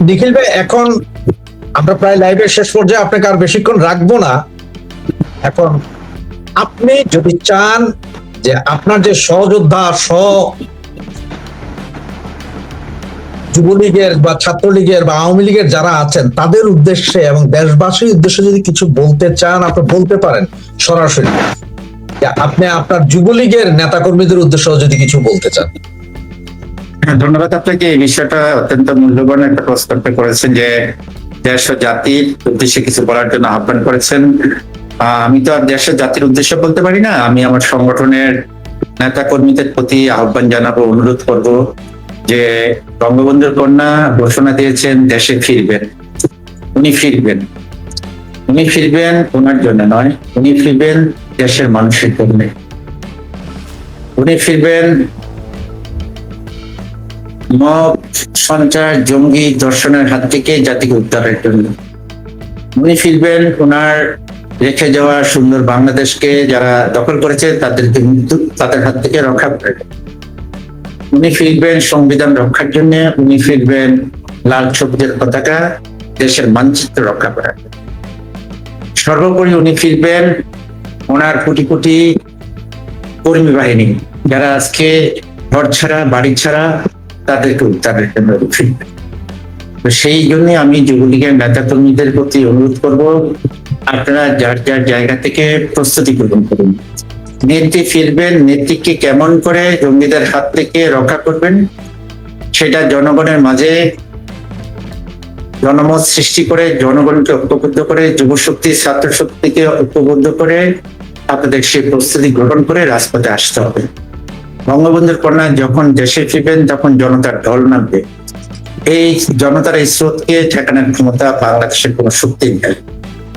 নিখিল ভাই, এখন আমরা প্রায় লাইভের শেষ পর্যায়ে, আপনাকে আর বেশিক্ষণ রাখবো না। এখন আপনি যদি চান যে আপনার যে সহযোদ্ধা যুবলীগের বা ছাত্রলীগের বা আওয়ামী লীগের যারা আছেন তাদের উদ্দেশ্যে এবং দেশবাসীর উদ্দেশ্যে যদি কিছু বলতে চান, আপনি বলতে পারেন সরাসরি। আপনি আপনার যুবলীগের নেতাকর্মীদের উদ্দেশ্যে যদি কিছু বলতে চান। ধন্যবাদ আপনাকে। এই বিষয়টা অত্যন্ত মূল্যবান একটা প্রস্তাব করেছেন, যে দেশ ও জাতির উদ্দেশ্যে কিছু বলার জন্য আহ্বান করেছেন। আমি তো আর দেশের জাতির উদ্দেশ্যে বলতে পারি না, আমি আমার সংগঠনের নেতা কর্মীদের প্রতি আহ্বান জানাবো, অনুরোধ করব যে বঙ্গবন্ধুর কন্যা ঘোষণা দিয়েছেন দেশে ফিরবেন। উনি ফিরবেন, উনি ফিরবেন ওনার জন্য নয়, উনি ফিরবেন দেশের মানুষের জন্য। উনি ফিরবেন মব, সন্ত্রাস, জঙ্গি দর্শনের হাত থেকে জাতিকে উদ্ধারের জন্য। উনি ফিরবেন ওনার রেখে যাওয়া সুন্দর বাংলাদেশকে যারা দখল করেছে তাদের হাত থেকে রক্ষা করে। উনি ফিরবেন সংবিধান রক্ষার জন্য। উনি ফিরবেন লাল সবুজের পতাকা, দেশের মানচিত্র রক্ষা করার জন্য। সর্বোপরি উনি ফিরবেন ওনার কোটি কোটি কর্মী বাহিনী যারা আজকে ঘর ছাড়া, বাড়ি ছাড়া, তাদেরকে উদ্ধারের জন্য ফিরবেন। তো সেই জন্য আমি যুবলীগের নেতা কর্মীদের প্রতি অনুরোধ করব, আপনারা যার যার জায়গা থেকে প্রস্তুতি গ্রহণ করুন। নেত্রী ফিরবেন, নেত্রীকে কেমন করে জঙ্গিদের হাত থেকে রক্ষা করবেন সেটা জনগণের মাঝে জনমত সৃষ্টি করে, জনগণকে ঐক্যবদ্ধ করে, যুবশক্তি ছাত্র শক্তিকে ঐক্যবদ্ধ করে আপনাদের সেই প্রস্তুতি গ্রহণ করে রাজপথে আসতে হবে। বঙ্গবন্ধুর কন্যা যখন দেশে ফিরবেন তখন জনতার ঢল নামবে। এই জনতার এই স্রোতকে ঠেকানোর ক্ষমতা বাংলাদেশের কোন শক্তি নেই,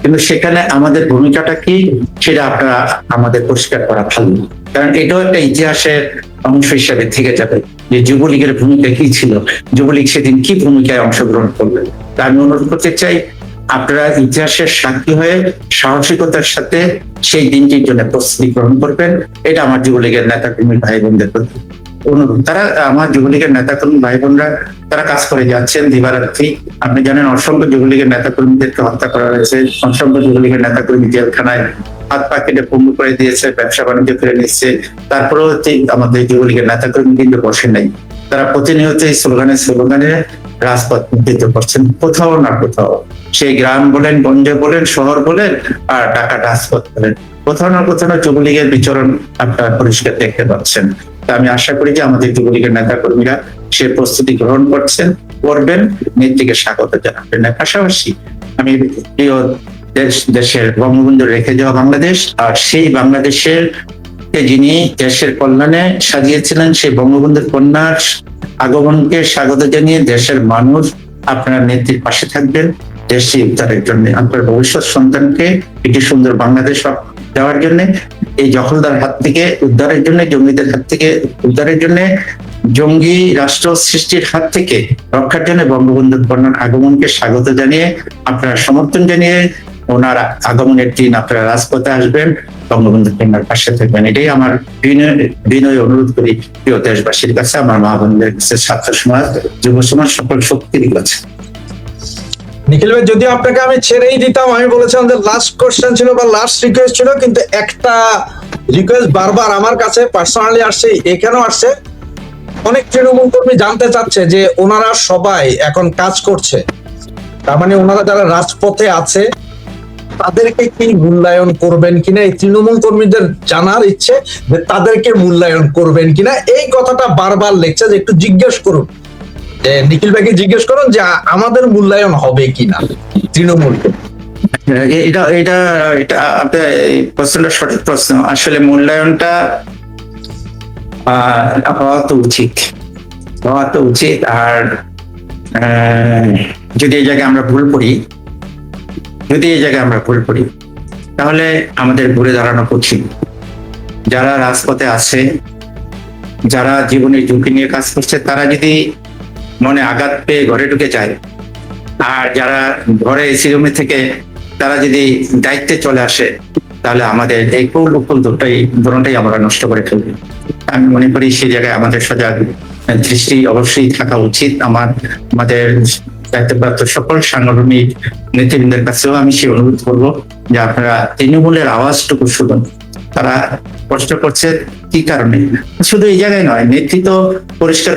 কিন্তু সেখানে আমাদের ভূমিকাটা কি সেটা আপনারা আমাদের পরিষ্কার করা ভালো, কারণ এটাও একটা ইতিহাসের অংশ হিসাবে থেকে যাবে যে যুবলীগের ভূমিকা কি ছিল, যুবলীগ সেদিন কি ভূমিকায় অংশগ্রহণ করবে। আমি অনুরোধ করতে চাই আপনারা ইতিহাসের সাক্ষী হয়ে সাহসিকতার সাথে সেই দিনটির জন্য প্রস্তুতি গ্রহণ করবেন। এটা আমার যুবলীগের নেতা কর্মী ভাই বোনদের প্রতি অনুরোধ। তারা আমার যুবলীগের নেতা কর্মী ভাই বোনরা তারা কাজ করে যাচ্ছেন দিবারাত্রি। আপনি জানেন অসংখ্য যুবলীগের নেতা কর্মীদেরকে হত্যা করা হয়েছে, অসংখ্য যুবলীগের নেতা কর্মী জেলখানায় হাত পা কেটে পঙ্গু করে দিয়েছে, ব্যবসা বাণিজ্য করে নিচ্ছে। তারপরেও আমাদের যুবলীগের নেতা কর্মী কিন্তু বসে নাই, তারা প্রতিনিয়ত এই স্লোগানে রাজপথ মুক্তিত করছেন কোথাও না কোথাও। সেই গ্রাম বলেন, গঞ্জ বলেন, শহর বলেন, আর ঢাকা রাজপথ বলেন, কোথাও না কোথাও যুবলীগের বিচরণ আপনারা পরিষ্কার দেখতে পাচ্ছেন। আমি আশা করি যে আমাদের যুবলীগের নেতা কর্মীরা সে প্রস্তুতি গ্রহণ করবেন, নেত্রীকে স্বাগত জানাবেন। পাশাপাশি আমি প্রিয় দেশের বঙ্গবন্ধু রেখে যাওয়া বাংলাদেশ, আর সেই বাংলাদেশের যিনি দেশের কল্যাণে সাজিয়েছিলেন, সেই বঙ্গবন্ধুর কন্যার আগমনকে স্বাগত জানিয়ে দেশের মানুষ আপনার নেত্রীর পাশে থাকবেন দেশটি উদ্ধারের জন্য, আপনার ভবিষ্যৎ সন্তানকে একটি সুন্দর বাংলাদেশ দেওয়ার জন্য, এই দখলদার হাত থেকে উদ্ধারের জন্য, জঙ্গিদের হাত থেকে উদ্ধারের জন্য, জঙ্গি রাষ্ট্র সৃষ্টির হাত থেকে রক্ষার জন্য বঙ্গবন্ধুর কন্যার আগমনকে স্বাগত জানিয়ে আপনারা সমর্থন জানিয়ে ওনার আগমনের দিন আপনারা রাজপথে আসবেন, বঙ্গবন্ধুর কন্যার পাশে থাকবেন। এটাই আমার বিনয় অনুরোধ করি প্রিয় দেশবাসীর কাছে, আমার মা বোনদের কাছে, ছাত্র সমাজ, যুব সমাজ, সকল শক্তির কাছে। নিখিল ভাই, যদি আপনাকে আমি ছেড়েই দিতাম, আমি বলেছিলাম যে লাস্ট কোশ্চেন ছিল বা লাস্ট রিকোয়েস্ট ছিল, কিন্তু একটা রিকোয়েস্ট বারবার আমার কাছে পার্সোনালি আসছে, এখানেও আসছে। অনেক তৃণমূল কর্মী জানতে চাচ্ছে যে ওনারা সবাই এখন কাজ করছে, তার মানে ওনারা যারা রাজপথে আছে তাদেরকে কি মূল্যায়ন করবেন কিনা, এই তৃণমূল কর্মীদের জানার ইচ্ছে যে তাদেরকে মূল্যায়ন করবেন কিনা। এই কথাটা বারবার লিখছে যে একটু জিজ্ঞেস করুন, যে নিখিল ভাইকে জিজ্ঞেস করুন যে আমাদের মূল্যায়ন হবে কিনা তৃণমূলকে। এটা এটা এটা আপনার প্রশ্নটা সঠিক প্রশ্ন। আসলে মূল্যায়নটা হওয়া তো উচিত। আর যদি এই জায়গায় আমরা ভুল করি তাহলে আমাদের ঘুরে দাঁড়ানো কঠিন। যারা রাজপথে আছে, যারা জীবনের ঝুঁকি নিয়ে কাজ করছে, তারা যদি মনে আঘাত পেয়ে ঘরে ঢুকে যায়, আর যারা ঘরে এসি রুমে থেকে তারা যদি দায়িত্বে চলে আসে, তাহলে আমাদের এই কৌল দুটোটাই আমরা নষ্ট করে ফেলবো। আমি মনে করি সেই জায়গায় আমাদের সজাগ দৃষ্টি অবশ্যই থাকা উচিত। আমাদের দায়িত্বপ্রাপ্ত সকল সাংগঠনিক নেতৃবৃন্দের কাছেও আমি সে অনুরোধ করবো যে আপনারা তৃণমূলের আওয়াজটুকু শুনুন। তারা কষ্ট করছে কি কারণে, শুধু এই জায়গায় নয়, নেতৃত্ব পরিষ্কার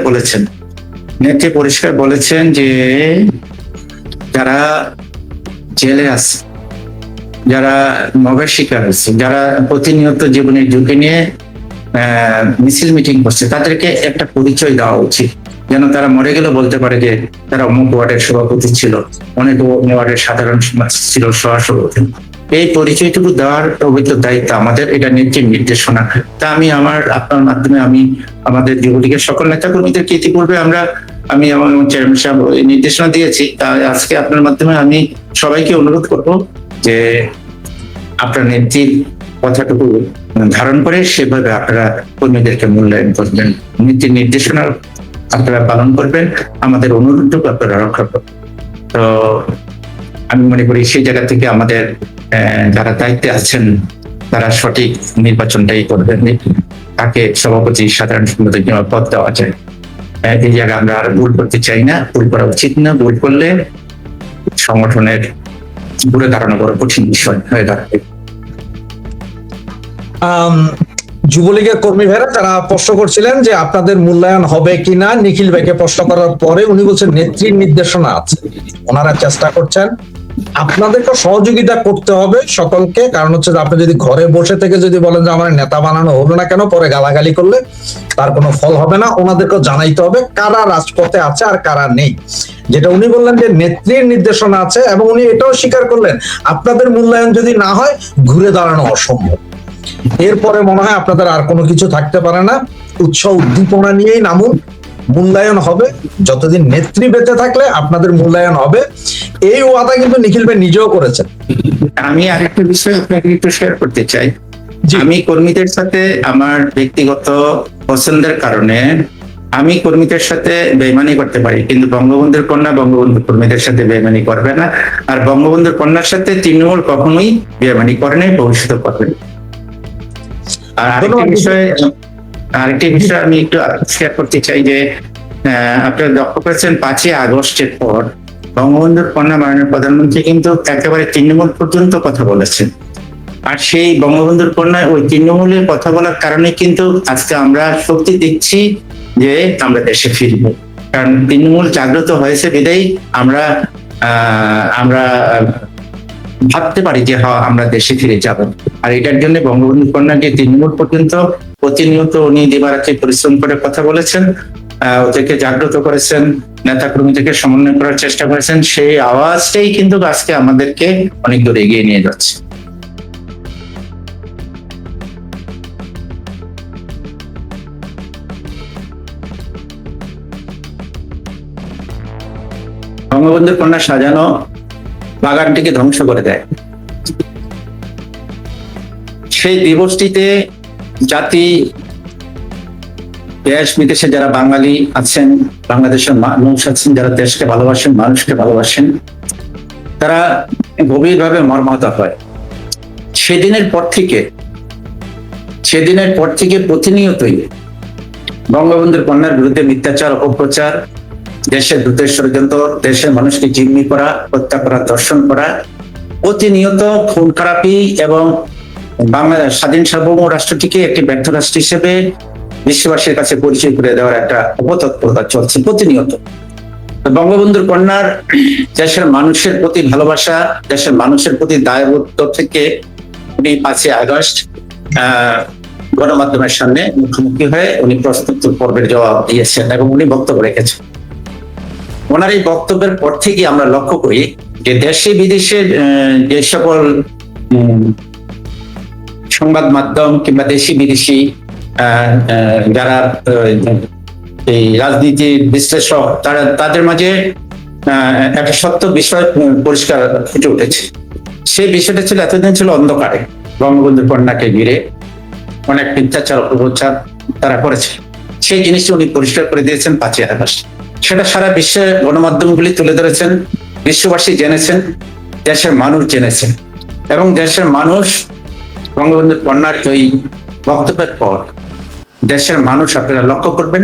বলেছেন যে যারা জেলে আছে, যারা মবের শিকার হচ্ছে, যারা প্রতিনিয়ত জীবনের ঝুঁকি নিয়ে মিছিল মিটিং করছে, তাদেরকে একটা পরিচয় দেওয়া উচিত, যেন তারা মরে গেলে বলতে পারে যে তারা অমুক ওয়ার্ডের সভাপতি ছিল, অনেক ওয়ার্ডের সাধারণ ছিল, সভাপতি। এই পরিচয়টুকু দেওয়ার পবিত্র দায়িত্ব আমাদের, এটা নেত্রীর নির্দেশনা। তা আমি আপনার মাধ্যমে আমি আমাদের যুবলীগের সকল নেতা কর্মীদেরকে ইতিপূর্বে আমি আমার চেয়ারম্যান সাহেব নির্দেশনা দিয়েছি। তা আজকে আপনার মাধ্যমে আমি সবাইকে অনুরোধ করব যে আপনার নেত্রীর কথাটুকু ধারণ করে সেভাবে আপনারা কর্মীদেরকে মূল্যায়ন করবেন, নীতির নির্দেশনা আপনারা পালন করবেন, আমাদের অনুরোধটুকু আপনারা রক্ষা করবেন। তো আমি মনে করি সেই জায়গা থেকে আমাদের যারা দায়িত্বে আছেন তারা সঠিক নির্বাচনটাই করবেন, তাকে সভাপতি সাধারণ সম্পাদক পদ দেওয়া যায়। এই জায়গায় আমরা আর ভুল করতে চাই না, ভুল করা উচিত না। ভুল করলে সংগঠনের ঘুরে দাঁড়ানো বড় কঠিন বিষয় হয়ে দাঁড়াবে। যুবলীগের কর্মী ভাইরা তারা প্রশ্ন করছিলেন যে আপনাদের মূল্যায়ন হবে কিনা। নিখিল ভাইকে প্রশ্ন করার পরে উনি বলছেন নেত্রীর নির্দেশনা আছে, ওনারা চেষ্টা করছেন। আপনাদেরকে সহযোগিতা করতে হবে সকলকে, কারণ হচ্ছে যে আপনি যদি ঘরে বসে থেকে যদি বলেন যে আমার নেতা বানানো হলো না কেন, পরে গালাগালি করলে তার কোনো ফল হবে না। ওনাদেরকে জানাইতে হবে কারা রাজপথে আছে আর কারা নেই। যেটা উনি বললেন যে নেত্রীর নির্দেশনা আছে, এবং উনি এটাও স্বীকার করলেন আপনাদের মূল্যায়ন যদি না হয় ঘুরে দাঁড়ানো অসম্ভব। এরপরে মনে হয় আপনাদের আর কোনো কিছু থাকতে পারে না, উৎসাহ উদ্দীপনা নিয়েই নামুন, মূল্যায়ন হবে। যতদিন নেত্রী বেঁচে থাকলে আপনাদের মূল্যায়ন হবে। এই ওয়াদা কিন্তু নিখিল ভাই নিজেও করেছেন। আমি আরেকটা বিষয় আপনাকে একটু শেয়ার করতে চাই। আমি কর্মীদের সাথে আমার ব্যক্তিগত পছন্দের কারণে আমি কর্মীদের সাথে বেইমানি করতে পারি, কিন্তু বঙ্গবন্ধুর কন্যা বঙ্গবন্ধুর কর্মীদের সাথে বেইমানি করবে না। আর বঙ্গবন্ধুর কন্যার সাথে তৃণমূল কখনোই বেইমানি করে নাই, ভবিষ্যতে করবে না। আর আরেকটি বিষয় আমি একটু শেয়ার করতে চাই যে আপনারা লক্ষ্য করেছেন 5ই আগস্টের পর বঙ্গবন্ধুর কন্যা মাননীয় প্রধানমন্ত্রী কিন্তু একেবারে তৃণমূল পর্যন্ত কথা বলেছেন। আর সেই বঙ্গবন্ধুর কন্যা ওই তৃণমূলের কথা বলার কারণে কিন্তু আজকে আমরা শক্তি দিচ্ছি যে আমরা দেশে ফিরব, কারণ তৃণমূল জাগ্রত হয়েছে বিদায়ী আমরা ভাবতে পারি যে হ্যাঁ আমরা দেশে ফিরে যাব। আর এটার জন্য বঙ্গবন্ধু কন্যাকে তৃণমূল পর্যন্ত প্রতিনিয়ত উনি দিবারাত্রি পরিশ্রম করে কথা বলেছেন, ওদেরকে জাগ্রত করেছেন, নেতা কর্মীদেরকে সমন্বয় করার চেষ্টা করেছেন। সেই আওয়াজটাই কিন্তু আজকে আমাদেরকে অনেক দূর এগিয়ে নিয়ে যাচ্ছে। বঙ্গবন্ধুর কন্যা সাজানো বাগানটিকে ধ্বংস করে দেয়। সেই দিবসটিতে জাতি, দেশ বিদেশে যারা বাঙালি আছেন, বাংলাদেশের মানুষ আছেন, যারা দেশকে ভালোবাসেন, মানুষকে ভালোবাসেন, তারা গভীরভাবে মর্মাহত হয়। সেদিনের পর থেকে প্রতিনিয়তই বঙ্গবন্ধুর কন্যার বিরুদ্ধে মিথ্যাচার, অপপ্রচার, দেশের দূতের ষড়যন্ত্র, দেশের মানুষকে জিম্মি করা, হত্যা করা, ধর্ষণ করা, প্রতিনিয়ত খুন খারাপি এবং বাংলাদেশ স্বাধীন সার্বভৌম রাষ্ট্রটিকে একটি ব্যর্থ রাষ্ট্র হিসেবে বিশ্ববাসীর কাছে পরিচয় করে দেওয়ার একটা অপতৎপরতা চলছে প্রতিনিয়ত। বঙ্গবন্ধুর কন্যার দেশের মানুষের প্রতি ভালোবাসা, দেশের মানুষের প্রতি দায়বদ্ধ থেকে উনি 5ই আগস্ট গণমাধ্যমের সামনে মুখোমুখি হয়ে উনি প্রশ্নোত্তর পর্বের জবাব দিয়েছেন এবং উনি বক্তব্য রেখেছেন। ওনার এই বক্তব্যের পর থেকে আমরা লক্ষ্য করি যে দেশে বিদেশের যে সকল সংবাদ মাধ্যম কিংবা দেশি বিদেশি যারা এই রাজনীতির বিশ্লেষক, তাদের মাঝে একটা সত্য বিষয় পরিষ্কার ফুটে উঠেছে। সেই বিষয়টা ছিল এতদিন ছিল অন্ধকারে। বঙ্গবন্ধুর কন্যাকে ঘিরে অনেক মিথ্যাচার, অপপ্রচার তারা করেছে। সেই জিনিসটা উনি পরিষ্কার করে দিয়েছেন 5ই আগস্ট। সেটা সারা বিশ্বের গণমাধ্যমগুলি তুলে ধরেছেন, বিশ্ববাসী জেনেছেন, দেশের মানুষ জেনেছেন, এবং দেশের মানুষ বঙ্গবন্ধু কন্যার ওই বক্তব্যের পর দেশের মানুষ আপনারা লক্ষ্য করবেন,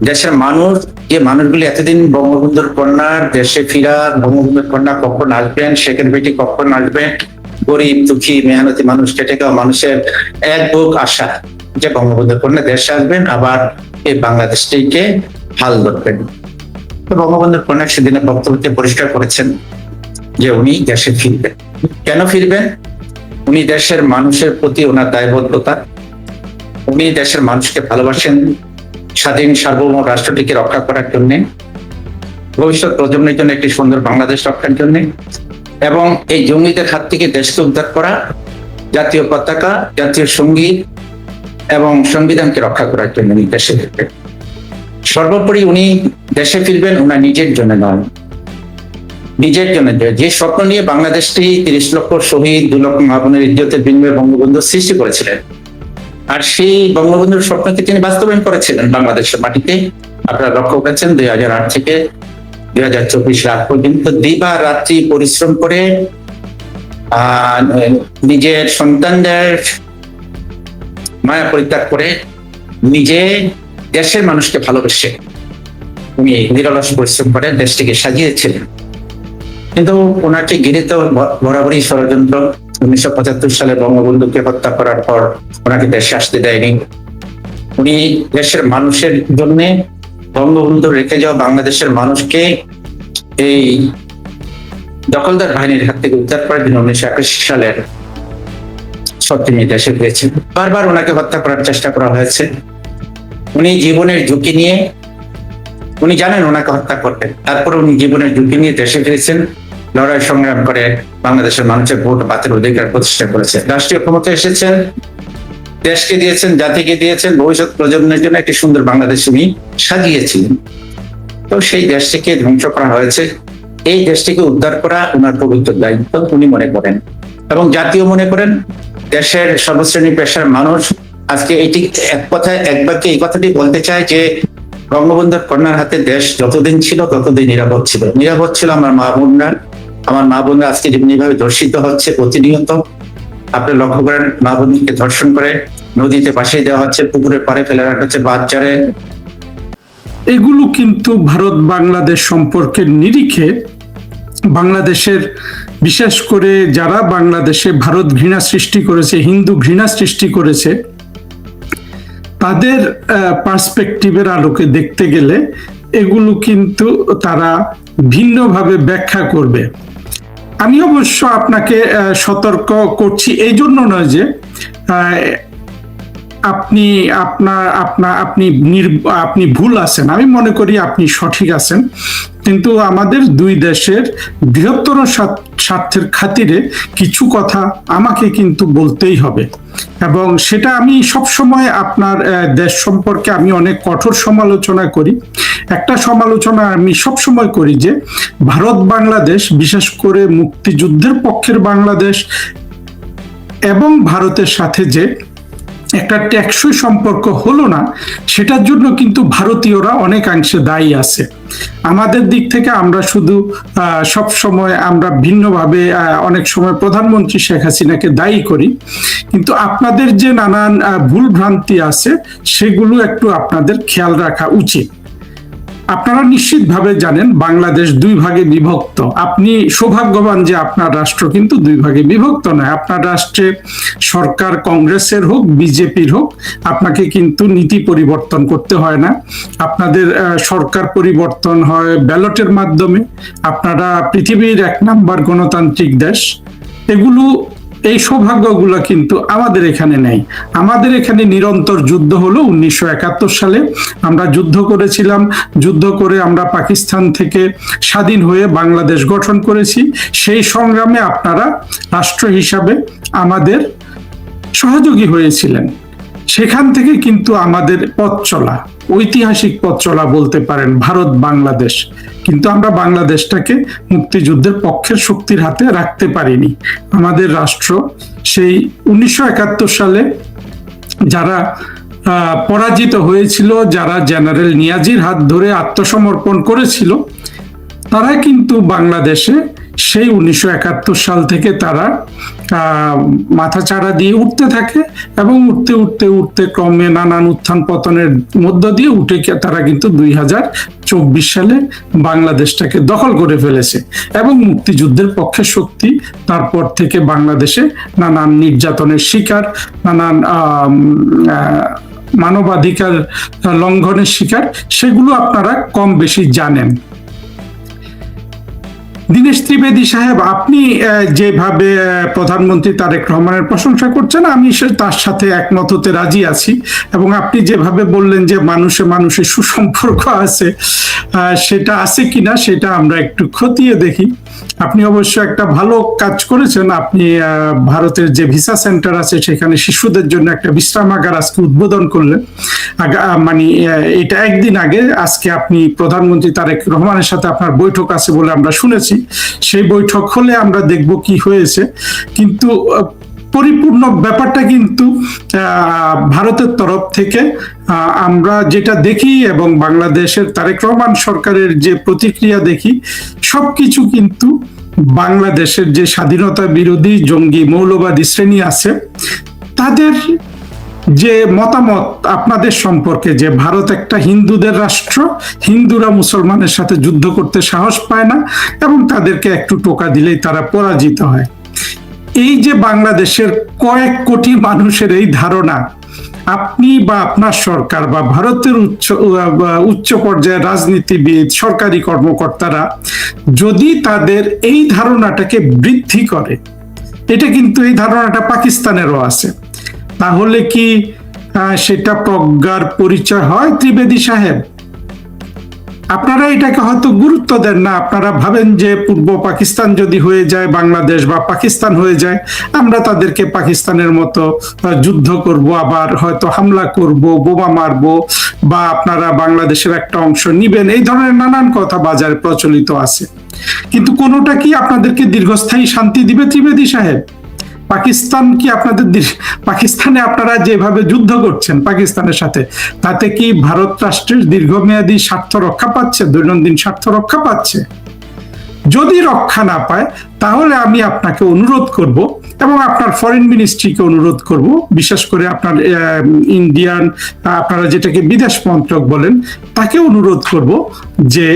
দেশের মানুষ, যে মানুষগুলি এতদিন বঙ্গবন্ধুর কন্যার দেশে ফিরা, বঙ্গবন্ধুর কন্যা কখন আসবেন, শেখের বেটি কখন আসবেন, গরিব দুঃখী মেহনতি মানুষ খেটে খাওয়া মানুষের এক বুক আশা যে বঙ্গবন্ধুর কন্যা দেশে আসবেন, আবার এই বাংলাদেশটিকে হাল ধরবেন। তো বঙ্গবন্ধুর কন্যা সেদিনের বক্তব্যতে পরিষ্কার করেছেন যে উনি দেশে ফিরবেন। কেন ফিরবেন? উনি দেশের মানুষের প্রতি ওনার দায়বদ্ধতা, উনি দেশের মানুষকে ভালোবাসেন, স্বাধীন সার্বভৌম রাষ্ট্রটিকে রক্ষা করার জন্য, ভবিষ্যৎ প্রজন্মের জন্য একটি সুন্দর বাংলাদেশ রক্ষার জন্য, এবং এই জঙ্গিদের হাত থেকে দেশকে উদ্ধার করা, জাতীয় পতাকা, জাতীয় সঙ্গীত এবং সংবিধানকে রক্ষা করার জন্য উনি দেশে ফিরবেন। সর্বোপরি উনি দেশে ফিরবেন ওনার নিজের জন্য নয়, নিজের জন্য যে স্বপ্ন নিয়ে বাংলাদেশটি 30 লক্ষ শহীদ, 2 লক্ষ মা বোনের ইজ্জতের বিনিময়ে বঙ্গবন্ধু সৃষ্টি করেছিলেন, আর সেই বঙ্গবন্ধুর স্বপ্নকে তিনি বাস্তবায়ন করেছিলেন বাংলাদেশের মাটিতে। আপনারা লক্ষ্য করেছেন 2008 থেকে 2024 রাত পর্যন্ত দিবা রাত্রি পরিশ্রম করে নিজের সন্তানদের মায়া পরিত্যাগ করে নিজে দেশের মানুষকে ভালোবেসে উনি নিরলস পরিশ্রম করে দেশটিকে সাজিয়েছিলেন। কিন্তু ওনাকে ঘিরে তো বরাবরই ষড়যন্ত্র। 1975 সালে বঙ্গবন্ধুকে হত্যা করার পর ওনাকে দেশে আসতে দেয়নি। উনি দেশের মানুষের জন্য বঙ্গবন্ধু রেখে যাওয়া বাংলাদেশের মানুষকে এই দখলদার বাহিনীর হাত থেকে উদ্ধার করার জন্য 1981 সালের 7 দেশে ফিরেছেন। বারবার ওনাকে হত্যা করার চেষ্টা করা হয়েছে। উনি জীবনের ঝুঁকি নিয়ে, উনি জানেন ওনাকে হত্যা করবেন, তারপরে উনি জীবনের ঝুঁকি নিয়ে দেশে ফিরেছেন, লড়াই সংগ্রাম করে বাংলাদেশের মানুষের ভোট বাতিল অধিকার প্রতিষ্ঠা করেছেন, রাষ্ট্রীয় ক্ষমতা এসেছেন, দেশকে দিয়েছেন, জাতিকে দিয়েছেন, ভবিষ্যৎ প্রজন্মের জন্য একটি সুন্দর বাংলাদেশ উনি সাজিয়েছিলেন। তো সেই দেশটিকে ধ্বংস করা হয়েছে, এই দেশটিকে উদ্ধার করা ওনার পবিত্র দায়িত্ব উনি মনে করেন এবং জাতীয় মনে করেন। দেশের সর্বশ্রেণী পেশার মানুষ আজকে এটি এক কথায় এক বাক্যে এই কথাটি বলতে চায় যে বঙ্গবন্ধুর কন্যার হাতে দেশ যতদিন ছিল ততদিন নিরাপদ ছিল। নিরাপদ ছিল আমার মা বোনরা। আমার মা বোনরা আজকে যেভাবে ধর্ষিত হচ্ছে প্রতিনিয়ত, আপনি লক্ষ্য করেন মা বোনকে ধর্ষণ করে নদীতে পাশে দেওয়া হচ্ছে, পুকুরে পাড়ে ফেলে রাখা হচ্ছে, বাচ্চারে। এগুলো কিন্তু ভারত বাংলাদেশ সম্পর্কের নিরিখে বাংলাদেশের, বিশেষ করে যারা বাংলাদেশে ভারত ঘৃণা সৃষ্টি করেছে, হিন্দু ঘৃণা সৃষ্টি করেছে, তাদের পার্সপেক্টিভের আলোকে দেখতে গেলে এগুলো কিন্তু তারা ভিন্নভাবে ব্যাখ্যা করবে। আমি অবশ্য আপনাকে সতর্ক করছি এই জন্য নয় যে আপনি ভুল আছেন, আমি মনে করি আপনি সঠিক আছেন, কিন্তু আমাদের দুই দেশের বৃহত্তর স্বার্থের খাতিরে কিছু কথা আমাকে কিন্তু বলতেই হবে, এবং সেটা আমি সবসময় আপনার দেশ সম্পর্কে আমি অনেক কঠোর সমালোচনা করি। একটা সমালোচনা আমি সবসময় করি যে ভারত বাংলাদেশ, বিশেষ করে মুক্তিযুদ্ধের পক্ষের বাংলাদেশ এবং ভারতের সাথে যে একটা টেকসই সম্পর্ক হলো না, সেটার জন্য কিন্তু ভারতীয়রা অনেকাংশে দায়ী আছে। আমাদের দিক থেকে আমরা শুধু সব সময় আমরা ভিন্নভাবে অনেক সময় প্রধানমন্ত্রী শেখ হাসিনাকে দায়ী করি, কিন্তু আপনাদের যে নানান ভুল ভ্রান্তি আছে সেগুলো একটু আপনাদের খেয়াল রাখা উচিত। আপনারা নিশ্চিতভাবে জানেন বাংলাদেশ 2 ভাগে বিভক্ত। আপনি সৌভাগ্যবান যে আপনার রাষ্ট্র কিন্তু 2 ভাগে বিভক্ত নয়। আপনার রাষ্ট্রে সরকার কংগ্রেসের হোক বিজেপির হোক, আপনাকে কিন্তু নীতি পরিবর্তন করতে হয় না। আপনাদের সরকার পরিবর্তন হয় ব্যালটের মাধ্যমে। আপনারা পৃথিবীর 1 নাম্বার গণতান্ত্রিক দেশ। এগুলো, এই সৌভাগ্যগুলো কিন্তু আমাদের এখানে নেই। আমাদের এখানে নিরন্তর যুদ্ধ হলো। 1971 সালে আমরা যুদ্ধ করেছিলাম, যুদ্ধ করে আমরা পাকিস্তান থেকে স্বাধীন হয়ে বাংলাদেশ গঠন করেছি। সেই সংগ্রামে আপনারা রাষ্ট্র হিসাবে আমাদের সহযোগী হয়েছিলেন। সেখান থেকে কিন্তু আমাদের পথ চলা, ঐতিহাসিক পথ চলা বলতে পারেন ভারত বাংলাদেশ, কিন্তু আমরা বাংলাদেশটাকে মুক্তিযুদ্ধের পক্ষের শক্তির হাতে রাখতে পারিনি। আমাদের রাষ্ট্র সেই 1971 সালে যারা পরাজিত হয়েছিল, যারা জেনারেল নিয়াজির হাত ধরে আত্মসমর্পণ করেছিল, তারা কিন্তু বাংলাদেশে সেই 1971 সাল থেকে তারা মাথাচাড়া দিয়ে উঠতে থাকে এবং উঠতে উঠতে উঠতে ক্রমে নানান উত্থান পতনের মধ্য দিয়ে উঠে তারা কিন্তু 2024 সালে বাংলাদেশটাকে দখল করে ফেলেছে এবং মুক্তিযুদ্ধের পক্ষে শক্তি তারপর থেকে বাংলাদেশে নানান নির্যাতনের শিকার, নানান মানবাধিকার লঙ্ঘনের শিকার, সেগুলো আপনারা কম বেশি জানেন। দীনেশ ত্রিবেদী সাহেব, আপনি যেভাবে প্রধানমন্ত্রী তারেক রহমানের প্রশংসা করছেন, আমি তার সাথে একমত হতে রাজি আছি। এবং আপনি যেভাবে বললেন যে মানুষে মানুষে সুসম্পর্ক আছে, সেটা আছে কিনা সেটা আমরা একটু খতিয়ে দেখি। আপনি অবশ্য একটা ভালো কাজ করেছেন, আপনি ভারতের যে ভিসা সেন্টার আছে সেখানে শিশুদের জন্য একটা বিশ্রামাগার আজকে উদ্বোধন করলেন। মানে এটা একদিন আগে, আজকে আপনি প্রধানমন্ত্রী তারেক রহমানের সাথে আপনার বৈঠক আছে বলে আমরা শুনেছি। সেই বৈঠক হলে আমরা দেখব কি হয়েছে, কিন্তু পরিপূর্ণ ব্যাপারটা কিন্তু ভারতের তরফ থেকে আমরা যেটা দেখি এবং বাংলাদেশের তারেক রহমান সরকারের যে প্রতিক্রিয়া দেখি, সবকিছু কিন্তু বাংলাদেশের যে স্বাধীনতা বিরোধী জঙ্গি মৌলবাদী শ্রেণী আছে তাদের যে মতামত আপনাদের সম্পর্কে, যে ভারত একটা হিন্দুদের রাষ্ট্র, হিন্দুরা মুসলমানের সাথে যুদ্ধ করতে সাহস পায় না এবং তাদেরকে একটু টোকা দিলেই তারা পরাজিত হয়, এই যে বাংলাদেশের কয়েক কোটি মানুষের এই ধারণা, আপনি বা আপনার সরকার বা ভারতের উচ্চ পর্যায়ের রাজনীতিবিদ, সরকারি কর্মকর্তারা যদি তাদের এই ধারণাটাকে বৃদ্ধি করে, এটা কিন্তু এই ধারণাটা পাকিস্তানেরও আছে, তাহলে কি সেটা প্রজ্ঞার পরিচয় হয় ত্রিবেদী সাহেব? আপনারা এটাকে হয়তো গুরুত্ব দেন না, আপনারা ভাবেন যে পূর্ব পাকিস্তান যদি হয়ে যায় বাংলাদেশ বা পাকিস্তান হয়ে যায়, আমরা তাদেরকে পাকিস্তানের মতো যুদ্ধ করব, আবার হয়তো হামলা করব, বোমা মারব, বা আপনারা বাংলাদেশের একটা অংশ নিবেন, এই ধরনের নানান কথা বাজারে প্রচলিত আছে। কিন্তু কোনোটা কি আপনাদেরকে দীর্ঘস্থায়ী শান্তি দিবে ত্রিবেদী সাহেব? পাকিস্তান কি আপনাদের, পাকিস্তানে আপনারা যেভাবে যুদ্ধ করছেন পাকিস্তানের সাথে, তাতে কি ভারত রাষ্ট্রের দীর্ঘমেয়াদী স্বার্থ রক্ষা পাচ্ছে, দৈনন্দিন স্বার্থ রক্ষা পাচ্ছে? যদি রক্ষা না পায়, তাহলে আমি আপনাকে অনুরোধ করব এবং আপনার ফরেন মিনিস্ট্রিকে অনুরোধ করব, বিশেষ করে আপনার ইন্ডিয়ান, আপনারা যেটাকে বিদেশ মন্ত্রক বলেন, তাকে অনুরোধ করব যে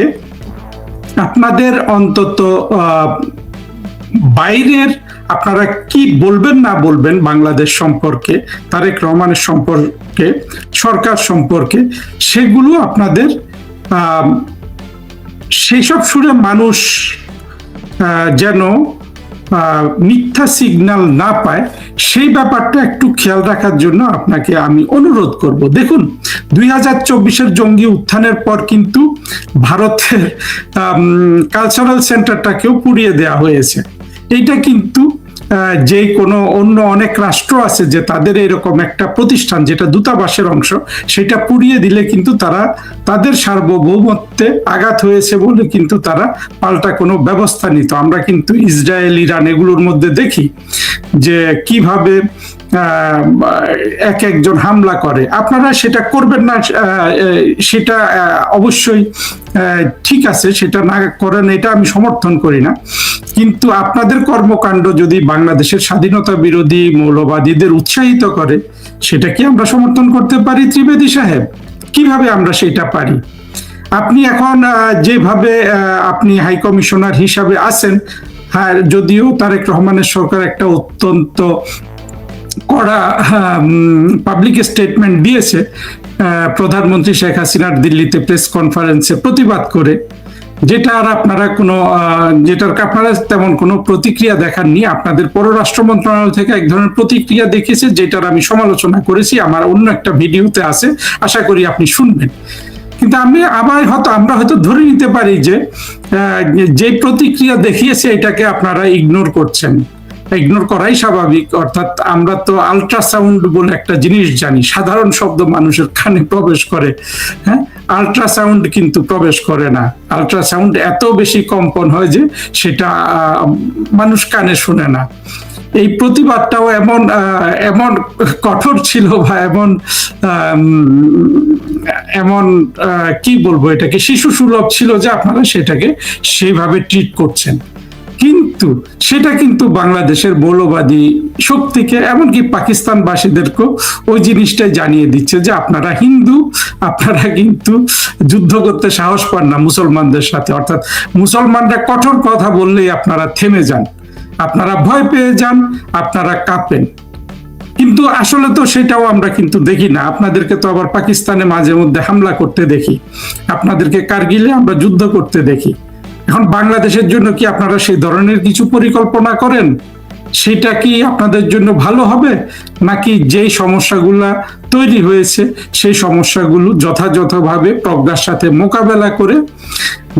আপনাদের অন্তত বাইরের আপনারা কি বলবেন না বলবেন বাংলাদেশ সম্পর্কে, তারেক রহমানের সম্পর্কে, সরকার সম্পর্কে, সেগুলো আপনাদের সেসব সুরে মানুষ যেন মিথ্যা সিগন্যাল না পায়, সেই ব্যাপারটা একটু খেয়াল রাখার জন্য আপনাকে আমি অনুরোধ করব। দেখুন, 2024-এর জঙ্গি উত্থানের পর কিন্তু ভারতের কালচারাল সেন্টারটাকেও পুড়িয়ে দেওয়া হয়েছে। এইটা কিন্তু যে কোনো অন্য অনেক রাষ্ট্র আছে যে তাদের এরকম একটা প্রতিষ্ঠান যেটা দূতাবাসের অংশ, সেটা পুড়িয়ে দিলে কিন্তু তারা তাদের সার্বভৌমত্বে আঘাত হয়েছে বলে কিন্তু তারা পাল্টা কোনো ব্যবস্থা নিত। আমরা কিন্তু ইসরায়েল, ইরান এগুলোর মধ্যে দেখি যে কিভাবে এক একজন হামলা করে। আপনারা সেটা করবেন না, সেটা অবশ্যই ঠিক আছে, সেটা না করেন, এটা আমি সমর্থন করি না। কিন্তু আপনাদের কর্মকাণ্ড যদি বাংলাদেশের স্বাধীনতা বিরোধী মৌলবাদীদের উৎসাহিত করে, সেটা কি আমরা সমর্থন করতে পারি ত্রিবেদী সাহেব? কিভাবে আমরা সেটা পারি? আপনি এখন যেভাবে আপনি হাই কমিশনার হিসাবে আছেন, হ্যাঁ, যদিও তারেক রহমানের সরকার একটা অত্যন্ত কড়া পাবলিক স্টেটমেন্ট দিয়েছে প্রধানমন্ত্রী শেখ হাসিনার দিল্লিতে প্রেস কনফারেন্সে প্রতিবাদ করে, যেটার আপনারা তেমন কোনো প্রতিক্রিয়া দেখাননি। আপনাদের পররাষ্ট্র মন্ত্রণালয় থেকে এক ধরনের প্রতিক্রিয়া দেখেছে, যেটার আমি সমালোচনা করেছি, আমার অন্য একটা ভিডিওতে আছে, আশা করি আপনি শুনবেন। কিন্তু আমরা হয়তো ধরে নিতে পারি যে প্রতিক্রিয়া দেখিয়েছে এটাকে আপনারা ইগনোর করছেন। ইগনোর করাই স্বাভাবিক। অর্থাৎ আমরা তো আল্ট্রাসাউন্ড বলে একটা জিনিস জানি, সাধারণ শব্দ মানুষের কানে প্রবেশ করে, হ্যাঁ, আল্ট্রাসাউন্ড কিন্তু প্রবেশ করে না। আল্ট্রাসাউন্ড এত বেশি কম্পন হয় যে সেটা মানুষ কানে শুনে না। এই প্রতিবাদটাও এমন কঠোর ছিল বা এমন কি বলবো, এটাকে শিশু সুলভ ছিল যে আপনারা সেটাকে সেইভাবে ট্রিট করছেন। কিন্তু সেটা কিন্তু বাংলাদেশের মৌলবাদী শক্তিকে, এমনকি পাকিস্তানবাসীদেরকেও ওই জিনিসটাই জানিয়ে দিচ্ছে যে আপনারা হিন্দু, আপনারা কিন্তু যুদ্ধ করতে সাহস পান না মুসলমানদের সাথে। অর্থাৎ মুসলমানরা কঠোর কথা বললেই আপনারা থেমে যান, আপনারা ভয় পেয়ে যান, আপনারা কাঁপেন। কিন্তু আসলে তো সেটাও আমরা কিন্তু দেখি না। আপনাদেরকে তো আবার পাকিস্তানে মাঝে মধ্যে হামলা করতে দেখি, আপনাদেরকে কারগিলে আমরা যুদ্ধ করতে দেখি। এখন বাংলাদেশের জন্য কি আপনারা সেই ধরনের কিছু পরিকল্পনা করেন? সেটা কি আপনাদের জন্য ভালো হবে, নাকি যেই সমস্যাগুলা তৈরি হয়েছে সেই সমস্যাগুলো যথাযথভাবে প্রজ্ঞার সাথে মোকাবেলা করে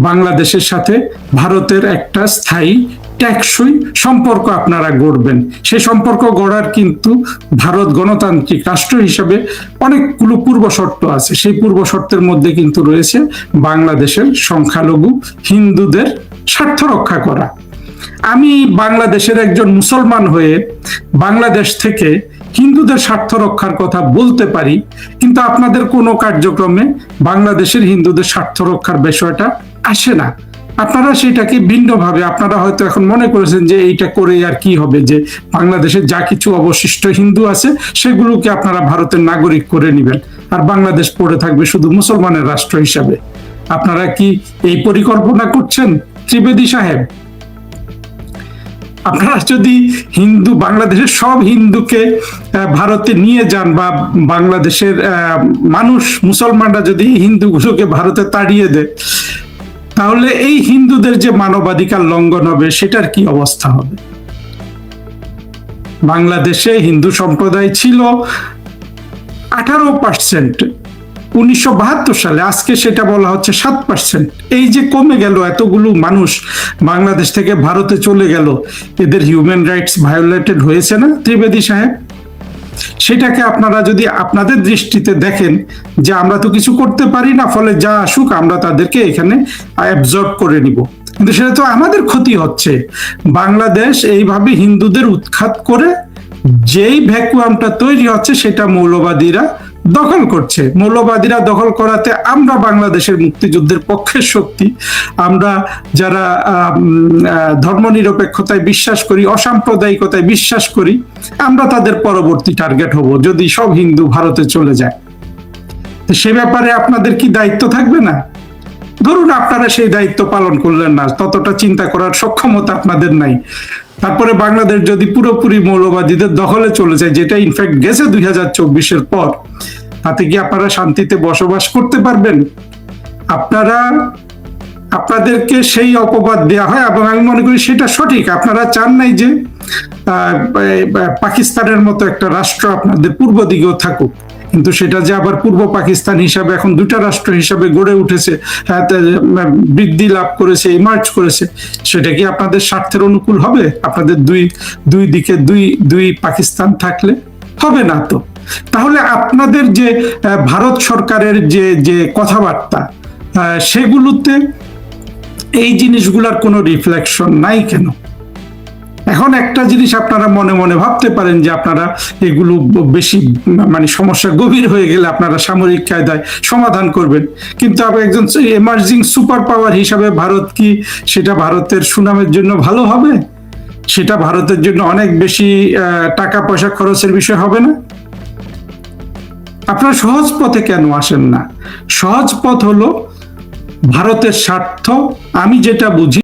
বাংলাদেশের সাথে ভারতের একটা স্থায়ী টেকসই সম্পর্ক আপনারা গড়বেন? সেই সম্পর্ক গড়ার কিন্তু ভারত গণতান্ত্রিক রাষ্ট্র হিসেবে অনেকগুলো পূর্ব শর্ত আছে। সেই পূর্ব শর্তের মধ্যে কিন্তু রয়েছে বাংলাদেশের সংখ্যালঘু হিন্দুদের স্বার্থ রক্ষা করা। আমি বাংলাদেশের একজন মুসলমান হয়ে বাংলাদেশ থেকে হিন্দুদের স্বার্থ রক্ষার কথা বলতে পারি, কিন্তু আপনাদের কোনো কার্যক্রমে বাংলাদেশের হিন্দুদের স্বার্থ রক্ষার বিষয়টা আসে না। আপনারা সেটাকে ভিন্নভাবে, আপনারা হয়তো এখন মনে করেছেন যে এইটা করে আর কি হবে, যে বাংলাদেশের যা কিছু অবশিষ্ট হিন্দু আছে সেগুলোকে আপনারা ভারতের নাগরিক করে নেবেন, আর বাংলাদেশ পড়ে থাকবে শুধু মুসলমানের রাষ্ট্র হিসাবে। আপনারা কি এই পরিকল্পনা করছেন ত্রিবেদী সাহেব? আপনারা যদি হিন্দু, বাংলাদেশের সব হিন্দুকে ভারতে নিয়ে যান, বা বাংলাদেশের মানুষ মুসলমানরা যদি হিন্দুগুলোকে ভারতে তাড়িয়ে দেয়, তাহলে এই হিন্দুদের যে মানবাধিকার লঙ্ঘন হবে সেটার কি অবস্থা হবে? বাংলাদেশে হিন্দু সম্প্রদায় ছিল 18% 1972 সালে, আজকে সেটা বলা হচ্ছে 7%। এই যে কমে গেল, এতগুলো মানুষ বাংলাদেশ থেকে ভারতে চলে গেল, এদের হিউম্যান রাইটস ভায়োলেটেড হয়েছে না ত্রিবেদী সাহেব? সেটাকে আপনারা যদি আপনাদের দৃষ্টিতে দেখেন যে আমরা তো কিছু করতে পারি না, ফলে যা আসুক আমরা তাদেরকে এখানে অ্যাবজর্ব করে নিব, কিন্তু সেটা তো আমাদের ক্ষতি হচ্ছে। বাংলাদেশ এইভাবে হিন্দুদের উৎখাত করে যেই ভ্যাকুয়ামটা তৈরি হচ্ছে সেটা মৌলবাদীরা দখল করছে। মৌলবাদীরা দখল করাতে আমরা বাংলাদেশের মুক্তিযুদ্ধের পক্ষের শক্তি, আমরা যারা ধর্মনিরপেক্ষতায় বিশ্বাস করি, অসাম্প্রদায়িকতায় বিশ্বাস করি, আমরা তাদের পরবর্তী টার্গেট হব যদি সব হিন্দু ভারতে চলে যায়। তো সে ব্যাপারে আপনাদের কি দায়িত্ব থাকবে না? ধরুন আপনারা সেই দায়িত্ব পালন করলেন না, ততটা চিন্তা করার সক্ষমতা আপনাদের নাই, তারপরে বাংলাদেশ যদি পুরোপুরি মৌলবাদীদের দখলে চলে যায়, যেটা ইনফ্যাক্ট গেছে 2024-এর পর, তাতে কি আপনারা শান্তিতে বসবাস করতে পারবেন? আপনাদেরকে সেই অপবাদ দেওয়া হয়, এবং আমি মনে করি সেটা সঠিক। আপনারা চান নাই যে পাকিস্তানের মতো একটা রাষ্ট্র আপনাদের পূর্ব দিকেও থাকুক, কিন্তু সেটা যে আবার পূর্ব পাকিস্তান হিসাবে এখন দুটা রাষ্ট্র হিসাবে গড়ে উঠেছে, বৃদ্ধি লাভ করেছে, ইমার্জ করেছে, সেটা কি আপনাদের স্বার্থের অনুকূল হবে? আপনাদের দুই দিকে দুই পাকিস্তান থাকলে হবে না তো। তাহলে আপনাদের যে ভারত সরকারের যে কথাবার্তা, সেগুলোতে এই জিনিসগুলোর কোনো রিফ্লেকশন নাই কেন? এখন একটা জিনিস আপনারা মনে মনে ভাবতে পারেন যে আপনারা এগুলো বেশি, মানে সমস্যা গভীর হয়ে গেলে আপনারা সামরিক কায়দায় সমাধান করবেন, কিন্তু একজন এমার্জিং সুপার পাওয়ার হিসাবে ভারত কি সেটা ভারতের সুনামের জন্য ভালো হবে? সেটা ভারতের জন্য অনেক বেশি টাকা পয়সা খরচের বিষয় হবে না? আপনারা সহজ পথে কেন আসেন না? সহজ পথ হলো ভারতের স্বার্থ, আমি যেটা বুঝি